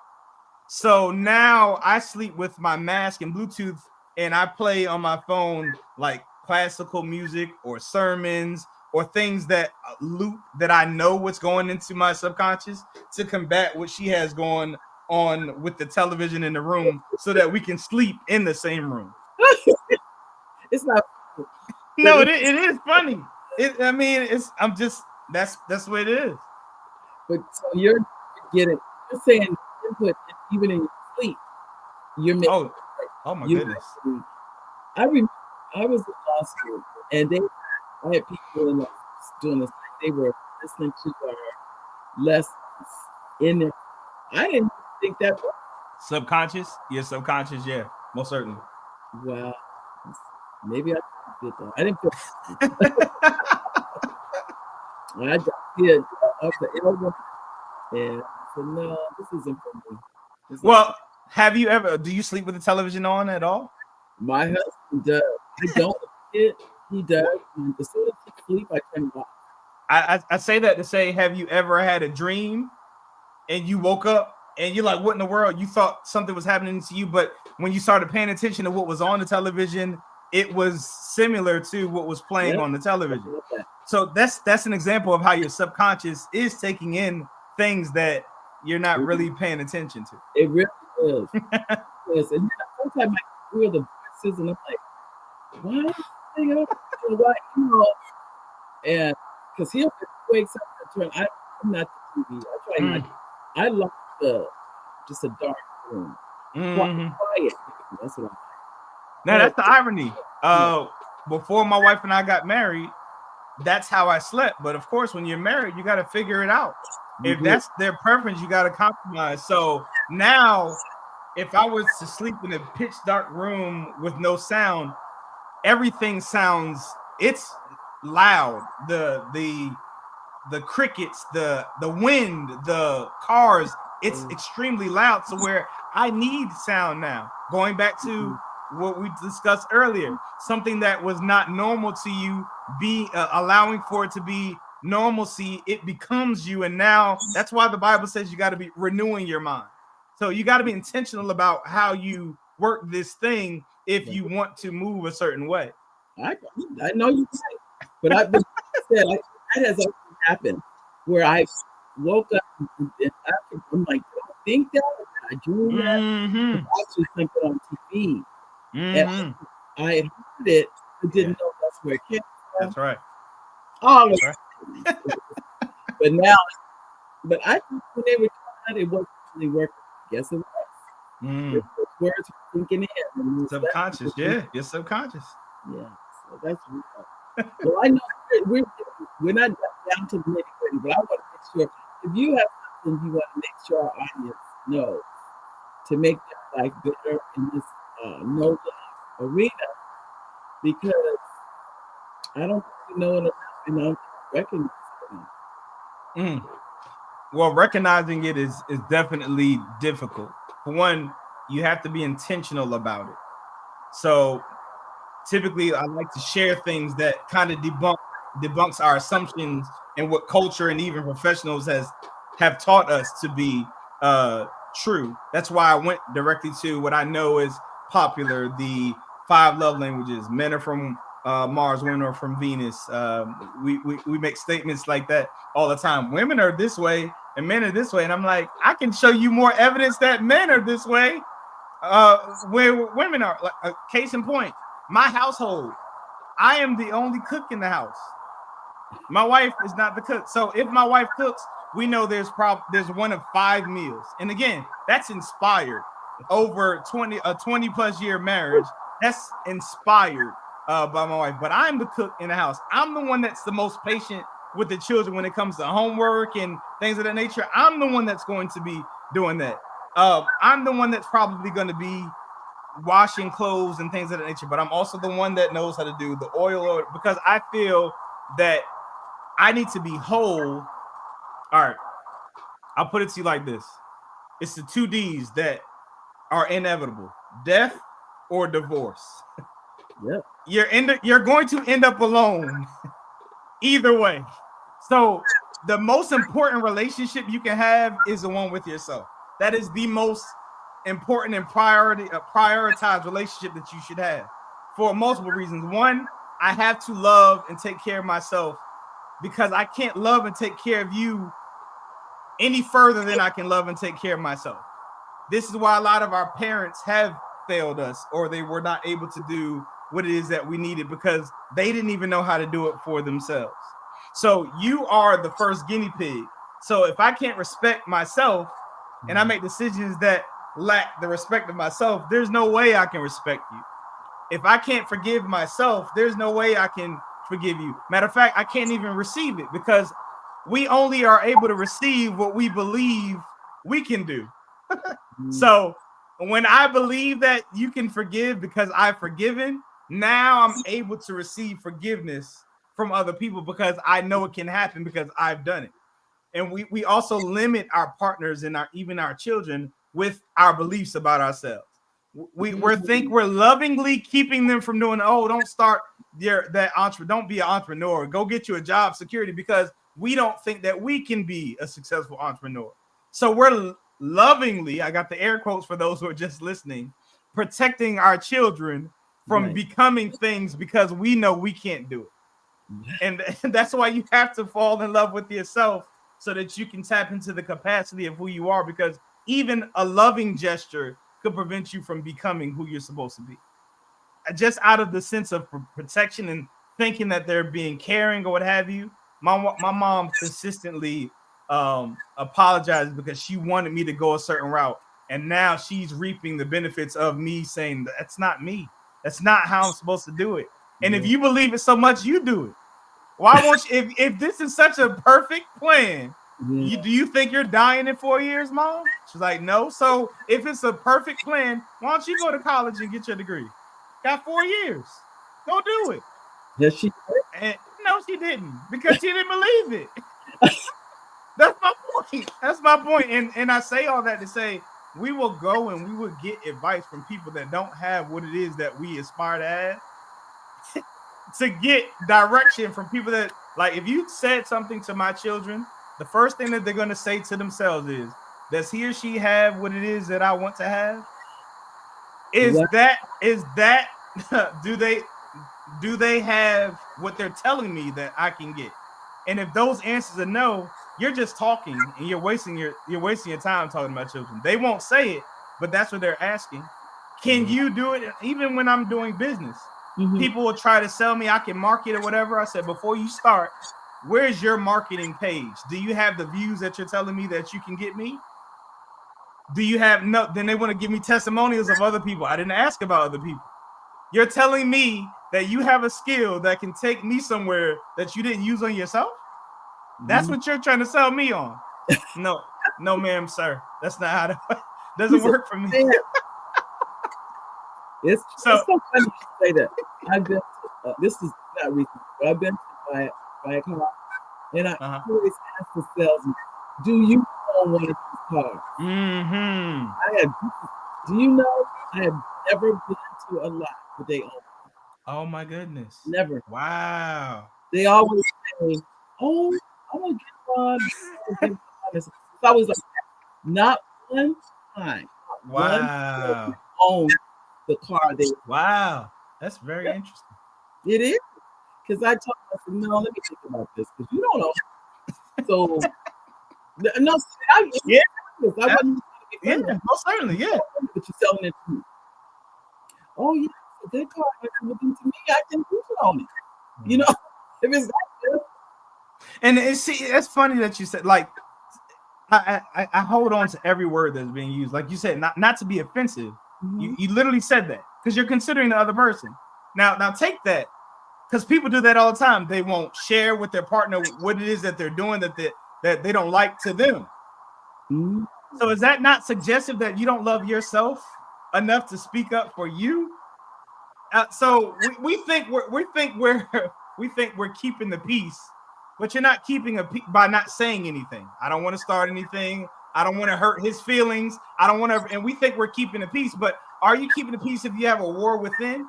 So now I sleep with my mask and Bluetooth, and I play on my phone like classical music or sermons or things that loop that I know what's going into my subconscious to combat what she has going on with the television in the room, so that we can sleep in the same room. It's not. No, it is funny. I'm just that's the way it is. But so you're saying input even in your sleep. You're making. Oh my goodness. I remember I was in law school, and I had people in law doing this. They were listening to our lessons in there. I didn't think that was subconscious. Yeah, subconscious. Yeah, most certainly. Wow. Maybe I did that. I didn't feel. I just did up the elbow, and I said, "No, this isn't for me." Do you sleep with the television on at all? My husband does. I don't. He does. And as soon as he sleeps, I turn it off. I say that to say, have you ever had a dream and you woke up and you're like, what in the world? You thought something was happening to you, but when you started paying attention to what was on the television, it was similar to what was playing on the television. So that's an example of how your subconscious is taking in things that you're not really paying attention to. It really is. Yes. And sometimes I hear the voices and I'm like, why? And because he'll wake up and turn. I'm not the TV. I try not. I love just a dark room. Quiet. That's what I like. Now that's the irony. Before my wife and I got married, that's how I slept. But of course, when you're married, you got to figure it out. If that's their preference, you got to compromise. So now, if I was to sleep in a pitch dark room with no sound, everything sounds, it's loud. The crickets, the wind, the cars, it's extremely loud. So where I need sound now. Going back to what we discussed earlier, something that was not normal to you, allowing for it to be normalcy, it becomes you. And now that's why the Bible says you got to be renewing your mind. So you got to be intentional about how you work this thing if you want to move a certain way. I know you're right, but that has also happened where I woke up and I'm like, do I think that? I drew that. I actually something on TV. And I heard it, but didn't know that's where it came from. That's right. Oh, that's right. but I think when they were trying it wasn't really working. Guess it was. Words were thinking in. Subconscious, your subconscious. Yeah, so that's real. Well, I know we're not down to the nitty-gritty, but I want to make sure if you have something you want to make sure our audience knows to make their life better in this no arena, because I don't think we know enough and I don't recognize it. Well, recognizing it is definitely difficult. For one, you have to be intentional about it. So typically I like to share things that kind of debunks our assumptions and what culture and even professionals have taught us to be true. That's why I went directly to what I know is popular, the 5 love languages. Men are from Mars, women are from Venus. We make statements like that all the time. Women are this way and men are this way. And I'm like, I can show you more evidence that men are this way where women are. Like, case in point, my household, I am the only cook in the house. My wife is not the cook. So if my wife cooks, we know there's one of 5 meals. And again, that's inspired over 20 plus year marriage. That's inspired by my wife. But I'm the cook in the house. I'm the one that's the most patient with the children when it comes to homework and things of that nature. I'm the one that's going to be doing that. I'm the one that's probably going to be washing clothes and things of that nature. But I'm also the one that knows how to do the oil, because I feel that I need to be whole. All right, I'll put it to you like this. It's the 2 D's that are inevitable: death or divorce. Yep. You're going to end up alone either way. So the most important relationship you can have is the one with yourself. That is the most important and prioritized relationship that you should have for multiple reasons. One, I have to love and take care of myself, because I can't love and take care of you any further than I can love and take care of myself. This is why a lot of our parents have failed us, or they were not able to do what it is that we needed, because they didn't even know how to do it for themselves. So you are the first guinea pig. So if I can't respect myself and I make decisions that lack the respect of myself, there's no way I can respect you. If I can't forgive myself, there's no way I can forgive you. Matter of fact, I can't even receive it, because we only are able to receive what we believe we can do. So when I believe that you can forgive because I've forgiven, now I'm able to receive forgiveness from other people, because I know it can happen because I've done it. And we also limit our partners and even our children with our beliefs about ourselves. We're lovingly keeping them from doing, don't start don't be an entrepreneur, go get you a job security, because we don't think that we can be a successful entrepreneur. So we're lovingly, I got the air quotes for those who are just listening, protecting our children from becoming things because we know we can't do it. And that's why you have to fall in love with yourself, so that you can tap into the capacity of who you are, because even a loving gesture could prevent you from becoming who you're supposed to be. Just out of the sense of protection and thinking that they're being caring or what have you. My mom consistently apologized because she wanted me to go a certain route. And now she's reaping the benefits of me saying, that's not me. That's not how I'm supposed to do it. And if you believe it so much, you do it. Why won't you? If this is such a perfect plan, do you think you're dying in 4 years, Mom? She's like, no. So if it's a perfect plan, why don't you go to college and get your degree? Got 4 years. Go do it. Yes, she did. And no, she didn't, because she didn't believe it. That's my point. That's my point. And I say all that to say, we will go and we will get advice from people that don't have what it is that we aspire to have. To get direction from people that, like, if you said something to my children, the first thing that they're going to say to themselves is, does he or she have what it is that I want to have? Do they have what they're telling me that I can get? And if those answers are no, you're just talking and you're wasting your time talking about children. They won't say it, but that's what they're asking. Can you do it? Even when I'm doing business, people will try to sell me, I can market or whatever. I said, before you start, where's your marketing page? Do you have the views that you're telling me that you can get me? Do you have no? Then they want to give me testimonials of other people. I didn't ask about other people. You're telling me that you have a skill that can take me somewhere that you didn't use on yourself? That's what you're trying to sell me on. No, ma'am, sir. That's not how that doesn't work for me. It's so funny to say that. I've been this is not recent, but I've been to buy a car, and I always ask the salesman, do you own one of these cars? Do you know I have never been to a lot where they own? Oh my goodness. Never. Wow. They always say, oh, I'm gonna get one. So I was like, not one time, Wow. one owned the car. Wow. That's very interesting. It is. Because I told myself, no, let me think about this. Because you don't know. So, no, I wasn't trying to be funny. Most certainly, yeah. But you're selling it to me. Oh, yeah, it's a good car. To me, I can use it on it. You know, if it's like this. And see, it's funny that you said, like, I hold on to every word that's being used. Like you said, not to be offensive. Mm-hmm. You literally said that because you're considering the other person. Now take that, because people do that all the time. They won't share with their partner what it is that they're doing that they don't like to them. Mm-hmm. So is that not suggestive that you don't love yourself enough to speak up for you? So we think we're keeping the peace, but you're not keeping a peace by not saying anything. I don't want to start anything. I don't want to hurt his feelings. I don't want to, and we think we're keeping the peace, but are you keeping the peace if you have a war within?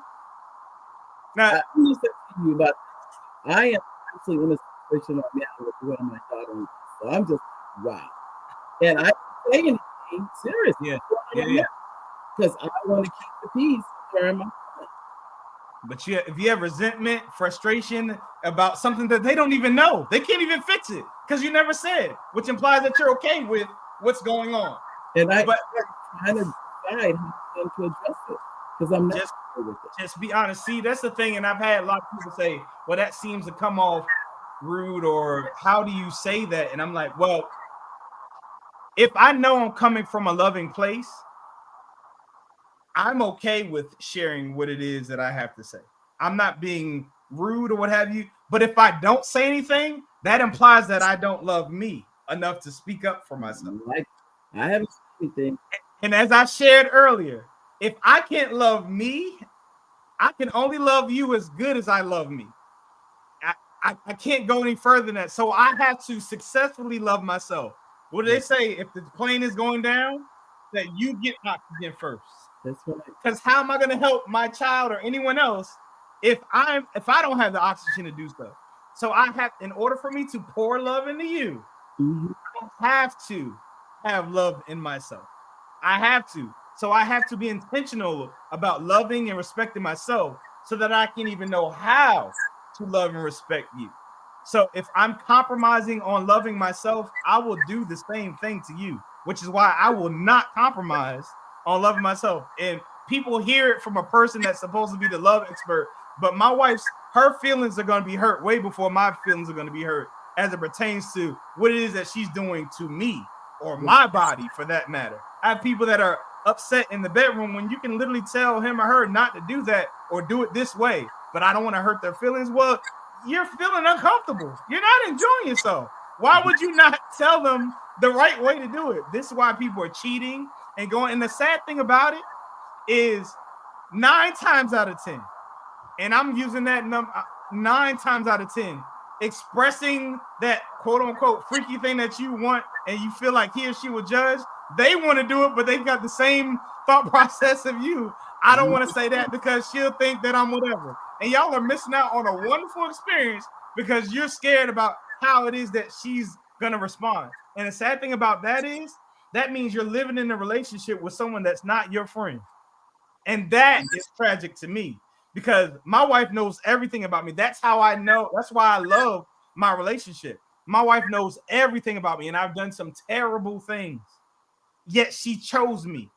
Now, I'm just asking you about. I am actually in a situation right now with one of my daughters, so I'm just wow, and I don't say anything serious. Yeah. Because I want to keep the peace during my. But if you have resentment, frustration about something that they don't even know, they can't even fix it because you never said, which implies that you're okay with what's going on. And I'm trying to decide how to address it because I'm not with it. Just be honest. See, that's the thing. And I've had a lot of people say, well, that seems to come off rude, or how do you say that? And I'm like, well, if I know I'm coming from a loving place, I'm okay with sharing what it is that I have to say. I'm not being rude or what have you. But if I don't say anything, that implies that I don't love me enough to speak up for myself. I haven't said anything. And as I shared earlier, if I can't love me, I can only love you as good as I love me. I can't go any further than that. So I have to successfully love myself. What do they say? If the plane is going down, that you get oxygen first. That's right. Because how am I going to help my child or anyone else if I don't have the oxygen to do so? So I have, in order for me to pour love into you, I have to have love in myself. I have to. So I have to be intentional about loving and respecting myself so that I can even know how to love and respect you. So if I'm compromising on loving myself, I will do the same thing to you, which is why I will not compromise on loving myself. And people hear it from a person that's supposed to be the love expert, but my wife's, her feelings are going to be hurt way before my feelings are going to be hurt as it pertains to what it is that she's doing to me or my body, for that matter. I have people that are upset in the bedroom when you can literally tell him or her not to do that or do it this way, but I don't want to hurt their feelings. Well, you're feeling uncomfortable. You're not enjoying yourself. Why would you not tell them the right way to do it? This is why people are cheating and going. And the sad thing about it is 9 times out of 10, and I'm using that number 9 times out of 10, expressing that quote unquote freaky thing that you want and you feel like he or she will judge, they want to do it, but they've got the same thought process of you. I don't want to say that because she'll think that I'm whatever. And y'all are missing out on a wonderful experience because you're scared about how it is that she's going to respond. And the sad thing about that is that means you're living in a relationship with someone that's not your friend. And that is tragic to me because my wife knows everything about me. That's how I know. That's why I love my relationship. My wife knows everything about me, and I've done some terrible things, yet she chose me.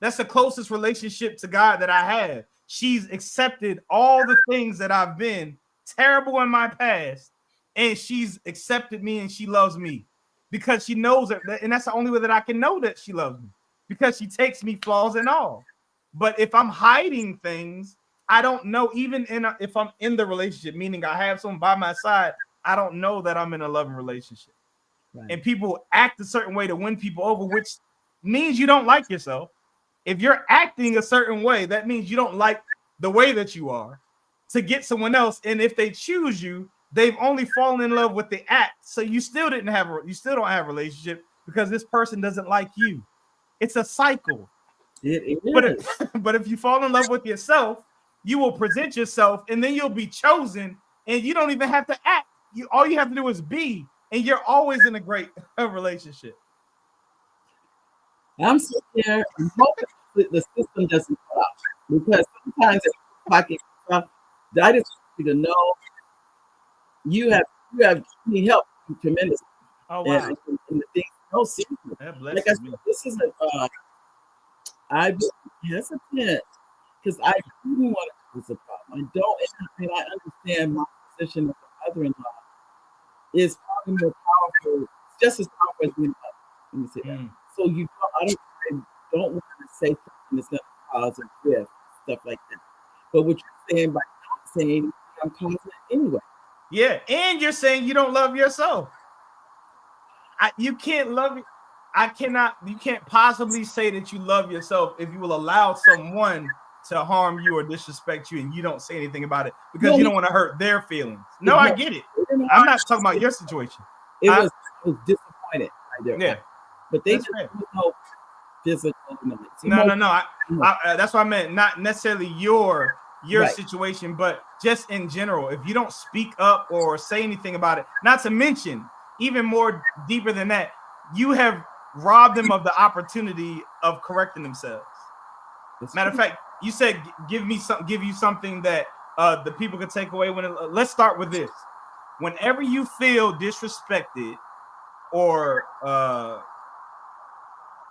That's the closest relationship to God that I have. She's accepted all the things that I've been terrible in my past, and she's accepted me and she loves me because she knows that, and that's the only way that I can know that she loves me, because she takes me flaws and all. But if I'm hiding things, I don't know, even if I'm in the relationship, meaning I have someone by my side, I don't know that I'm in a loving relationship. Right. And people act a certain way to win people over, which means you don't like yourself. If you're acting a certain way, that means you don't like the way that you are to get someone else. And if they choose you, they've only fallen in love with the act. So you still don't have a relationship because this person doesn't like you. It's a cycle. It is. But if you fall in love with yourself, you will present yourself and then you'll be chosen and you don't even have to act. All you have to do is be. and you're always in a great relationship. I'm sitting there and hoping that the system doesn't cut off because sometimes it's pocket stuff. I just want you to know you have me helped you tremendously. Oh wow! And the things, no, seriously. That Like I said, this isn't. I've been hesitant because I didn't want to cause a problem. I don't, and I understand my position as a mother-in-law is probably more powerful, just as powerful as being a mother. Let me say that. So I don't want to say something that's going to cause a rift, stuff like that. But what you're saying by not saying, I'm causing it anyway. Yeah, and you're saying you don't love yourself. You can't love it. You can't possibly say that you love yourself if you will allow someone to harm you or disrespect you and you don't say anything about it because you don't want to hurt their feelings. No, I get it. I'm not talking about your situation. I was disappointed right there. Yeah. But they just no physical. No. That's what I meant. Not necessarily your situation, but just in general. If you don't speak up or say anything about it, not to mention, even more deeper than that, you have robbed them of the opportunity of correcting themselves. Matter of fact, you said give you something that the people could take away. Let's start with this. Whenever you feel disrespected, or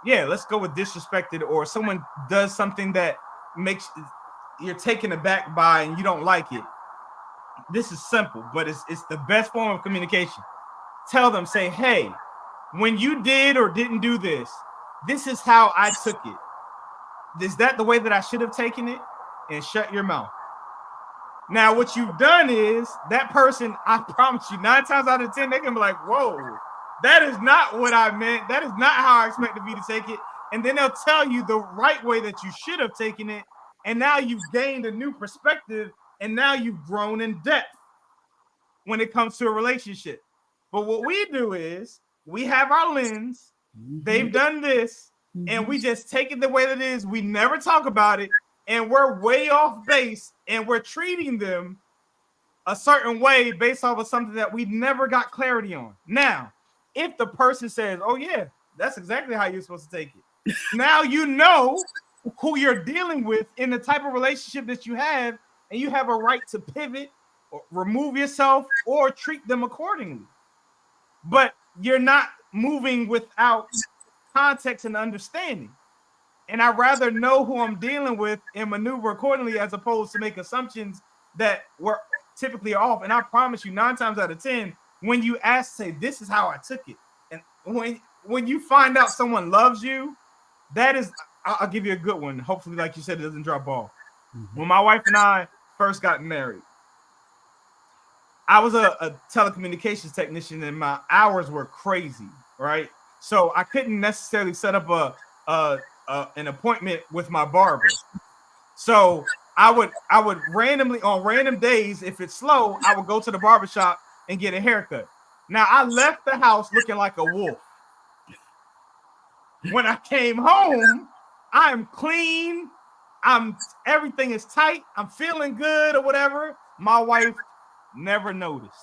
let's go with disrespected, or someone does something that makes you're taken aback by and you don't like it. This is simple, but it's the best form of communication. Tell them, say, hey, when you did or didn't do this, this is how I took it. Is that the way that I should have taken it? And shut your mouth. Now, what you've done is that person, I promise you, 9 times out of 10, they can be like, whoa, that is not what I meant. That is not how I expected me to take it. And then they'll tell you the right way that you should have taken it. And now you've gained a new perspective. And now you've grown in depth when it comes to a relationship. But what we do is we have our lens. They've done this. And we just take it the way that it is. We never talk about it. And we're way off base. And we're treating them a certain way based off of something that we never got clarity on. Now, if the person says, oh, yeah, that's exactly how you're supposed to take it. Now you know who you're dealing with in the type of relationship that you have, and you have a right to pivot or remove yourself or treat them accordingly. But you're not moving without context and understanding. And I'd rather know who I'm dealing with and maneuver accordingly as opposed to make assumptions that were typically off. And I promise you, 9 times out of 10, when you ask, say, this is how I took it. And when you find out someone loves you, that is, I'll give you a good one. Hopefully, like you said, it doesn't drop off. When my wife and I first got married, I was a telecommunications technician and my hours were crazy, right? So I couldn't necessarily set up an appointment with my barber. So I would randomly, on random days, if it's slow, I would go to the barbershop and get a haircut. Now, I left the house looking like a wolf. When I came home, I am clean. Everything is tight. I'm feeling good or whatever. My wife never noticed.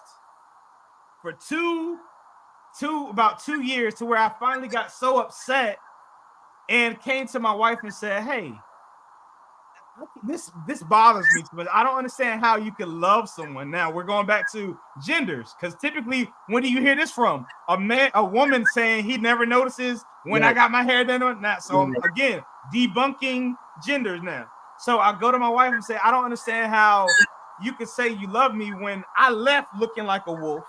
For about 2 years, to where I finally got so upset and came to my wife and said, hey, this bothers me, but I don't understand how you can love someone. Now we're going back to genders, because typically, when do you hear this from? A woman saying he never notices when I got my hair done or not. So again, debunking genders now. So I go to my wife and say, I don't understand how you could say you love me when I left looking like a wolf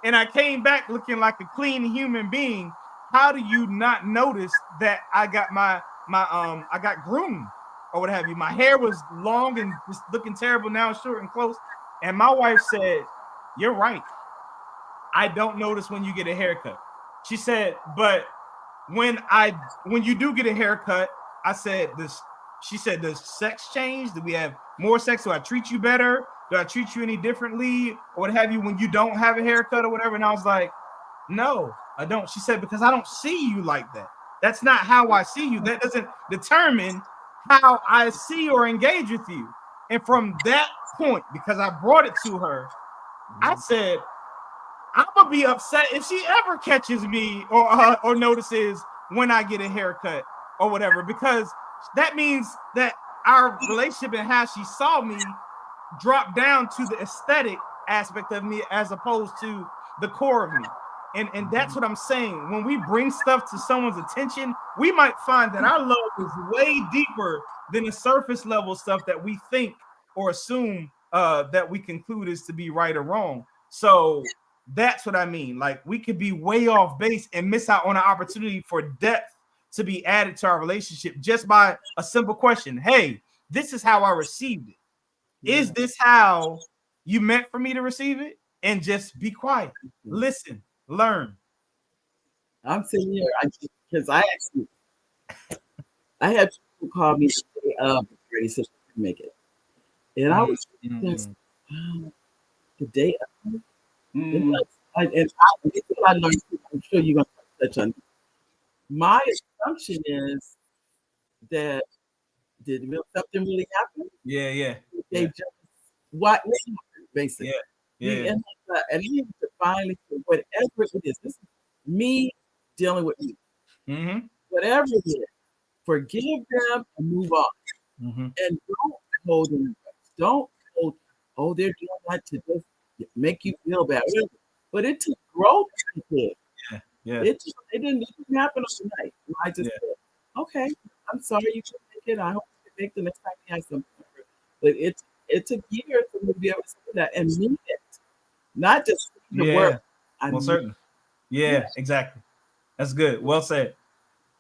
and I came back looking like a clean human being. How do you not notice that I got I got groomed or what have you? My hair was long and just looking terrible. Now it's short and close. And my wife said, you're right. I don't notice when you get a haircut. She said, but when you do get a haircut, I said this. She said, does sex change? Do we have more sex? Do I treat you better? Do I treat you any differently or what have you when you don't have a haircut or whatever? And I was like, no, I don't. She said, because I don't see you like that. That's not how I see you. That doesn't determine how I see or engage with you. And from that point, because I brought it to her, I said, I'm gonna be upset if she ever catches me or notices when I get a haircut or whatever, because that means that our relationship and how she saw me drop down to the aesthetic aspect of me as opposed to the core of me. And that's what I'm saying. When we bring stuff to someone's attention, we might find that our love is way deeper than the surface level stuff that we think or assume that we conclude is to be right or wrong. So that's what I mean. Like, we could be way off base and miss out on an opportunity for depth to be added to our relationship just by a simple question. Hey, this is how I received it. Is this how you meant for me to receive it? And just be quiet. Listen. Learn. I'm sitting here because I had people call me the day of ready so she could make it, and I was just the day of. And I learned. I'm sure you're gonna touch on. My assumption is that something really happen? Yeah. They just what happened, basically. Yeah. And he needs to finally, whatever it is, this is me dealing with me. Whatever it is, forgive them and move on. And don't hold them. Don't hold, they're doing that to just make you feel bad. But it took growth. It didn't happen overnight. I just said, okay, I'm sorry you couldn't make it. I hope you can make the next time you have something. But it took years for me to be able to say that and mean it. Not just the work. Well, certainly. Yeah, exactly. That's good. Well said.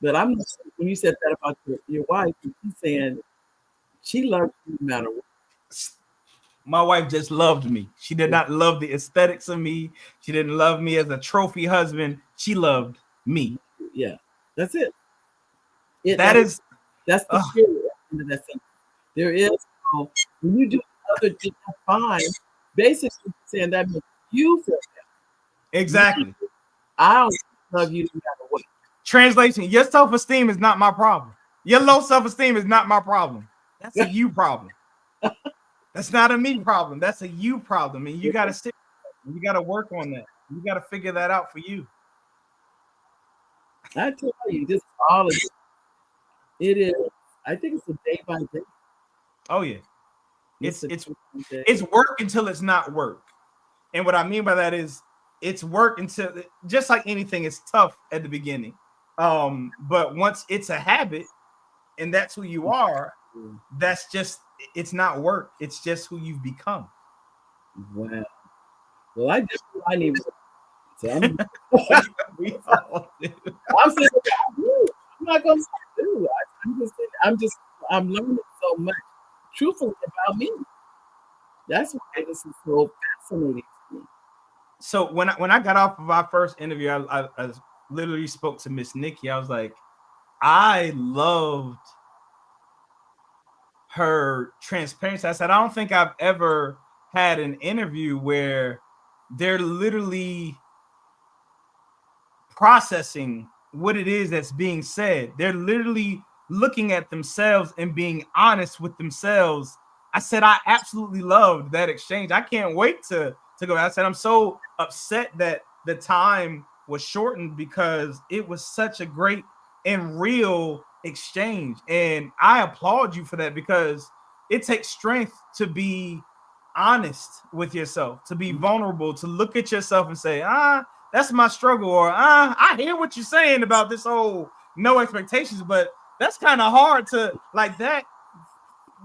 But when you said that about your wife, she's saying she loved you no matter what. My wife just loved me. She did not love the aesthetics of me. She didn't love me as a trophy husband. She loved me. Yeah, that's it. That's the spirit end of that sentence. There is when you do other things, fine. Basically saying that means you feel that. Exactly. I don't love you no matter what. Translation: your self-esteem is not my problem. Your low self-esteem is not my problem. That's a you problem. That's not a me problem. That's a you problem. And you gotta sit. You gotta work on that. You gotta figure that out for you. I tell you, this all of it is. I think it's a day by day. Oh yeah. It's work until it's not work. And what I mean by that is it's work until, just like anything, it's tough at the beginning. But once it's a habit and that's who you are, that's just, it's not work. It's just who you've become. Wow. Well, I need work. So we all do. I'm saying, I'm not gonna do. I'm learning so much. Truthfully about me. That's why this is so fascinating to me. So when I got off of our first interview, I literally spoke to Miss Nikki. I was like, I loved her transparency. I said, I don't think I've ever had an interview where they're literally processing what it is that's being said. They're literally looking at themselves and being honest with themselves. I said, I absolutely loved that exchange. I can't wait to go. I said, I'm so upset that the time was shortened because it was such a great and real exchange. And I applaud you for that, because it takes strength to be honest with yourself, to be vulnerable, to look at yourself and say, that's my struggle, or I hear what you're saying about this whole no expectations, but that's kind of hard to, like, that.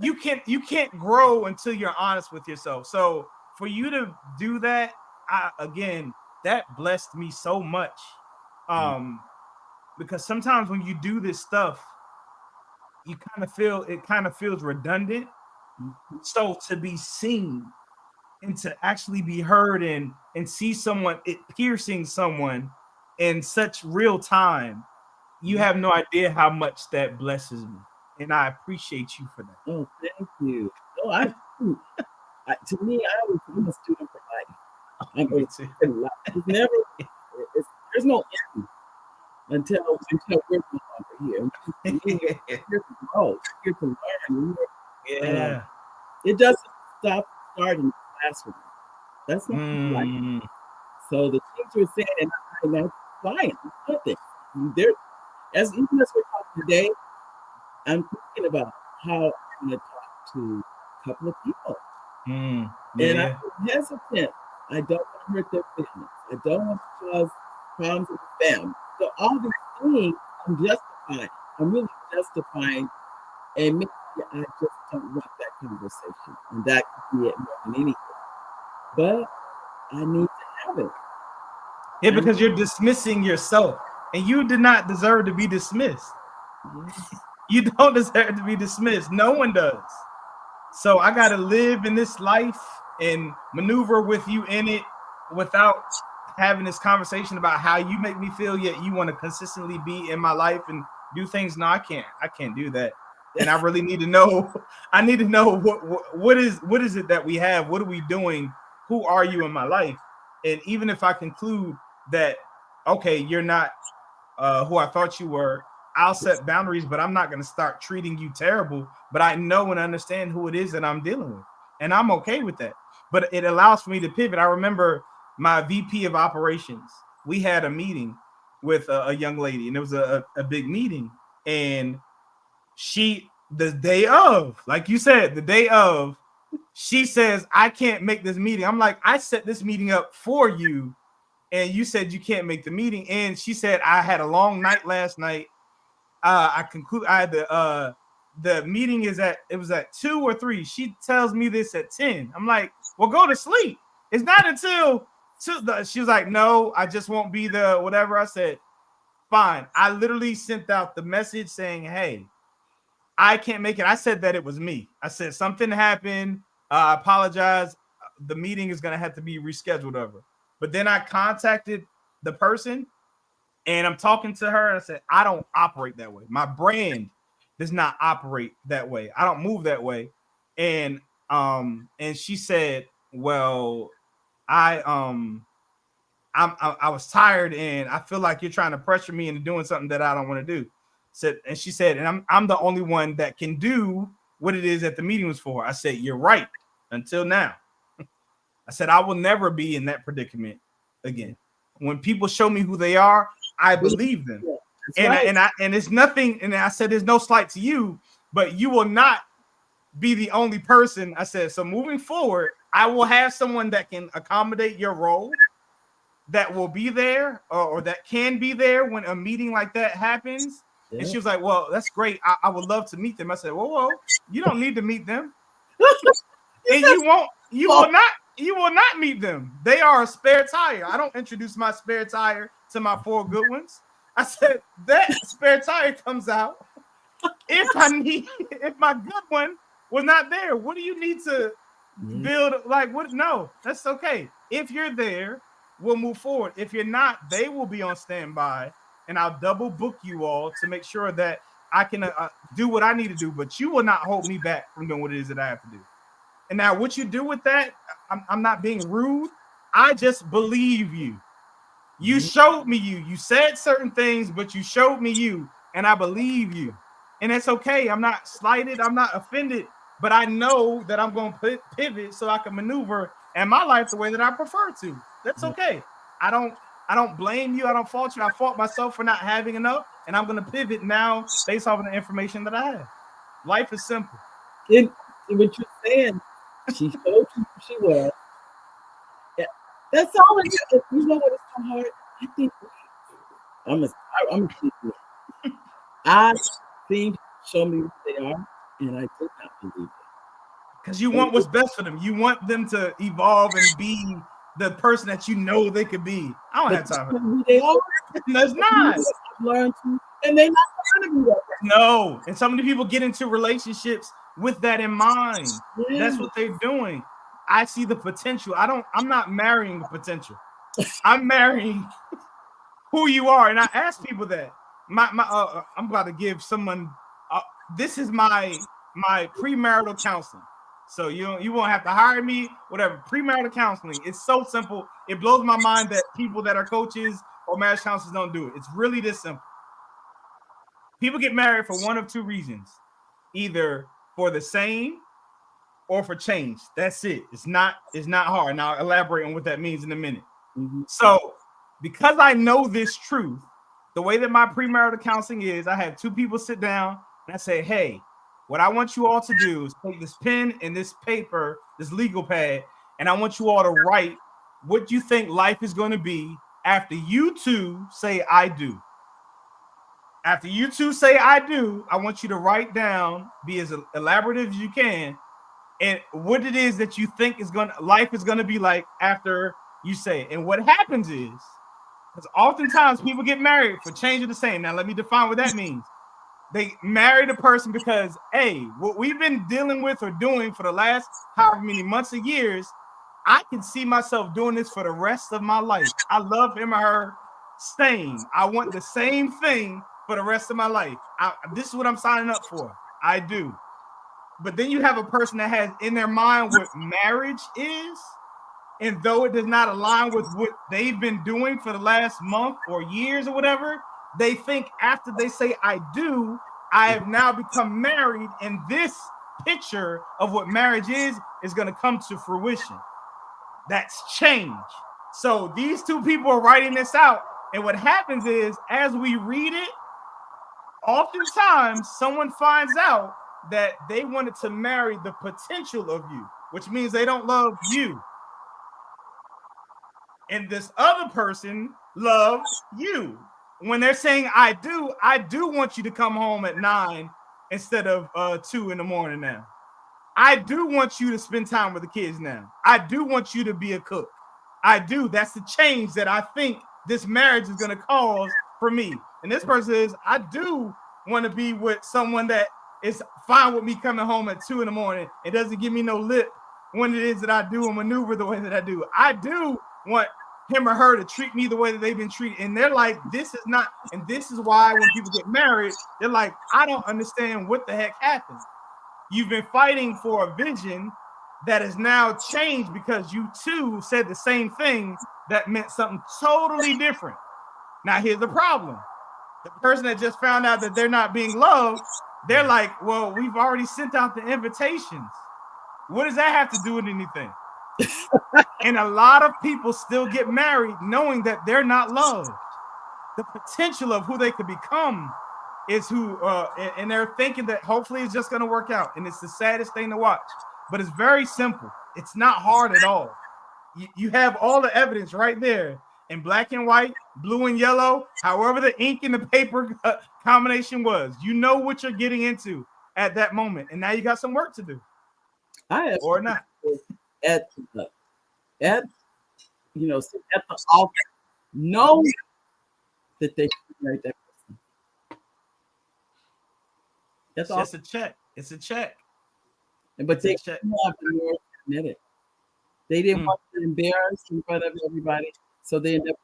You can't grow until you're honest with yourself. So for you to do that, again, that blessed me so much. Because sometimes when you do this stuff, you kind of feels redundant. So to be seen and to actually be heard and see someone, it piercing someone in such real time, you have no idea how much that blesses me. And I appreciate you for that. Oh, thank you. No, to me, I'm a student for life. I'm going to It's never. There's no end until we're no longer here. You're here to grow. You're here to learn. Yeah. It doesn't stop starting the classroom. That's not life. So the things you're saying, and I'm flying. Nothing. There, even as we're talking today, I'm thinking about how I'm going to talk to a couple of people. And I'm hesitant. I don't want to hurt their feelings. I don't want to cause problems with the family. So all these things, I'm justifying. I'm really justifying, and maybe I just don't want that conversation. And that could be it more than anything. But I need to have it. Yeah, because you're dismissing yourself, and you did not deserve to be dismissed. You don't deserve to be dismissed. No one does. So I got to live in this life and maneuver with you in it without having this conversation about how you make me feel, yet you want to consistently be in my life and do things. No, I can't do that. And I really need to know. I need to know what is it that we have? What are we doing? Who are you in my life? And even if I conclude that, okay, you're not who I thought you were, I'll set boundaries, but I'm not going to start treating you terrible. But I know and understand who it is that I'm dealing with, and I'm okay with that. But it allows for me to pivot. I remember my VP of operations. We had a meeting with a young lady, and it was a big meeting. And the day of, like you said, the day of, she says, I can't make this meeting. I'm like, I set this meeting up for you, and you said you can't make the meeting. And she said, I had a long night last night. I had the meeting was at 2 or 3. She tells me this at 10. I'm like, well, go to sleep. It's not until 2. She was like, no, I just won't be the whatever. I said, fine. I literally sent out the message saying, hey, I can't make it. I said that it was me. I said something happened. I apologize. The meeting is going to have to be rescheduled over. But then I contacted the person, and I'm talking to her, and I said, I don't operate that way. My brand does not operate that way. I don't move that way. And she said, well, I was tired, and I feel like you're trying to pressure me into doing something that I don't want to do. And she said, and I'm the only one that can do what it is that the meeting was for. I said, you're right. Until now. I said, I will never be in that predicament again. When people show me who they are, I believe them. And it's nothing. And I said, there's no slight to you, but you will not be the only person. I said, so moving forward, I will have someone that can accommodate your role, that will be there or that can be there when a meeting like that happens. Yeah. And she was like, well, that's great. I would love to meet them. I said, whoa, you don't need to meet them. And you will not meet them. They are a spare tire. I don't introduce my spare tire to my 4 good ones. I said that spare tire comes out if my good one was not there. What do you need to build? Like what? No, that's okay. If you're there, we'll move forward. If you're not, they will be on standby, and I'll double book you all to make sure that I can do what I need to do. But you will not hold me back from doing what it is that I have to do. And now what you do with that, I'm not being rude. I just believe you. You showed me you. You said certain things, but you showed me you, and I believe you. And it's okay. I'm not slighted. I'm not offended. But I know that I'm going to pivot so I can maneuver in my life the way that I prefer to. That's okay. I don't blame you. I don't fault you. I fault myself for not having enough, and I'm going to pivot now based off of the information that I have. Life is simple. And what you're saying, she showed you who she was. Yeah, that's all it is. You know what is so hard? I think I'm I think show me who they are, and I did not believe it. Because you want what's best for them. You want them to evolve and be the person that you know they could be. I don't have time for who they are. That's not. I've learned to, and they're not trying to be that. No, and so many people get into relationships with that in mind. Yeah. That's what they're doing. I see the potential. I'm not marrying the potential. I'm marrying who you are. And I ask people that. I'm about to give someone. This is my premarital counseling. So you won't have to hire me. Whatever. Premarital counseling. It's so simple. It blows my mind that people that are coaches or marriage counselors don't do it. It's really this simple. People get married for one of 2 reasons: either for the same or for change. That's it. It's not hard. And I'll elaborate on what that means in a minute. Mm-hmm. So because I know this truth, the way that my premarital counseling is, I have two people sit down and I say, hey, what I want you all to do is take this pen and this paper, this legal pad, and I want you all to write what you think life is going to be after you two say I do. After you two say I do, I want you to write down, be as elaborative as you can, and what it is that you think life is gonna be like after you say it. And what happens is, because oftentimes people get married for change of the same. Now let me define what that means. They marry the person because, hey, what we've been dealing with or doing for the last however many months or years, I can see myself doing this for the rest of my life. I love him or her staying. I want the same thing for the rest of my life. This is what I'm signing up for. I do. But then you have a person that has in their mind what marriage is, and though it does not align with what they've been doing for the last month or years or whatever, they think after they say I do, I have now become married, and this picture of what marriage is going to come to fruition. That's change. So these two people are writing this out, and what happens is, as we read it, oftentimes someone finds out that they wanted to marry the potential of you, which means they don't love you. And this other person loves you. When they're saying I do want you to come home at 9 instead of 2 in the morning now. I do want you to spend time with the kids now. I do want you to be a cook. I do. That's the change that I think this marriage is going to cause for me. And this person is, I do want to be with someone that is fine with me coming home at 2 in the morning. It doesn't give me no lip when it is that I do and maneuver the way that I do. I do want him or her to treat me the way that they've been treated. And they're like, this is not, and this is why when people get married, they're like, I don't understand what the heck happened. You've been fighting for a vision that has now changed because you two said the same thing that meant something totally different. Now, here's the problem. The person that just found out that they're not being loved, they're like, well, we've already sent out the invitations. What does that have to do with anything? And a lot of people still get married knowing that they're not loved. The potential of who they could become is who, and they're thinking that hopefully it's just going to work out. And it's the saddest thing to watch. But it's very simple. It's not hard at all. You have all the evidence right there in black and white, blue and yellow, however the ink and the paper combination was. You know what you're getting into at that moment. And now you got some work to do. Or not. At at the altar, know that they married that person. That's all. It's a check. It's a check. But they didn't want to admit it. They didn't want to embarrass in front of everybody, so they ended up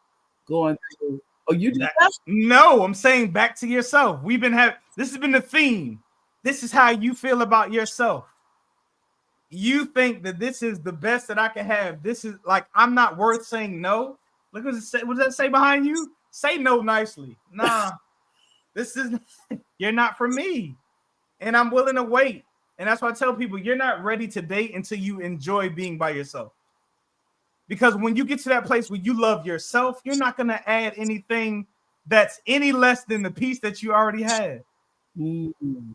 going through. Oh, you did that? No, I'm saying back to yourself. This has been the theme. This is how you feel about yourself. You think that this is the best that I can have. This is like, I'm not worth saying no. Look what does that say behind you? Say no nicely. Nah, you're not for me. And I'm willing to wait. And that's why I tell people, you're not ready to date until you enjoy being by yourself. Because when you get to that place where you love yourself, you're not going to add anything that's any less than the piece that you already had.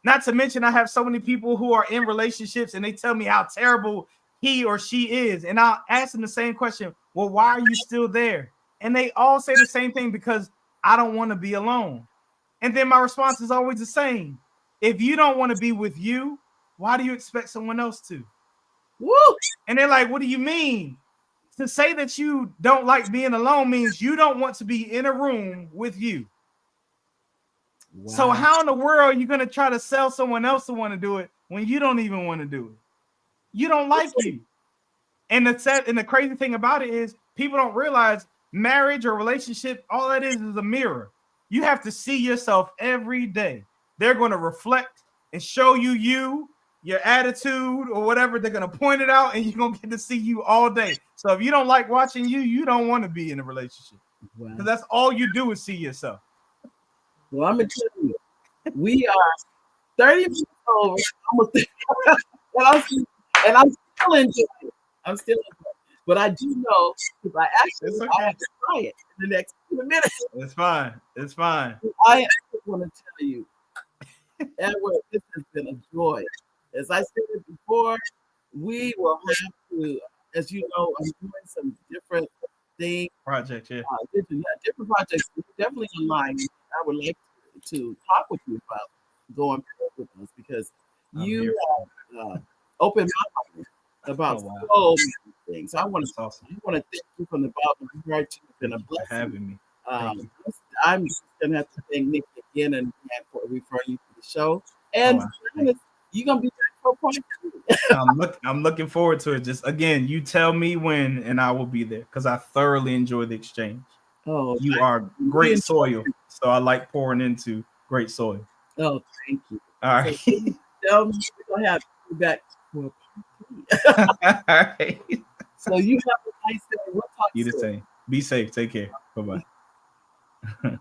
Not to mention, I have so many people who are in relationships and they tell me how terrible he or she is. And I'll ask them the same question. Well, why are you still there? And they all say the same thing, because I don't want to be alone. And then my response is always the same. If you don't want to be with you, why do you expect someone else to? Woo! And they're like, what do you mean? To say that you don't like being alone means you don't want to be in a room with you. Wow. So how in the world are you going to try to sell someone else to want to do it when you don't even want to do it? You don't like you. And the crazy thing about it is people don't realize marriage or relationship, all that is a mirror. You have to see yourself every day. They're going to reflect and show you, your attitude or whatever. They're going to point it out and you're going to get to see you all day. So if you don't like watching you don't want to be in a relationship. Wow. Because that's all you do is see yourself. Well, I'm going to tell you, we are 30 minutes over. And I'm still enjoying it. But I do know if I actually Okay. I have to try it in the next few minutes. It's fine. It's fine. I just want to tell you, Edward, this has been a joy. As I said before, we will have to, as you know, I'm doing some different things, Project, yeah. different projects, definitely online. I would like to talk with you about going forward with us because you have opened my mind about so many things. So I want to thank you from the bottom of my heart. You've been a blessing. Having me. I'm just gonna have to thank Nick again and for referring you to the show. And you're gonna be back for part 2. I'm looking forward to it. Just again, you tell me when, and I will be there because I thoroughly enjoy the exchange. Oh, you are great soil, so I like pouring into great soil. Oh, thank you. All right. So, tell me we're gonna have you back for part 3. All right. So you have a nice day. We'll talk You the soon. same. Be safe. Take care. Bye-bye.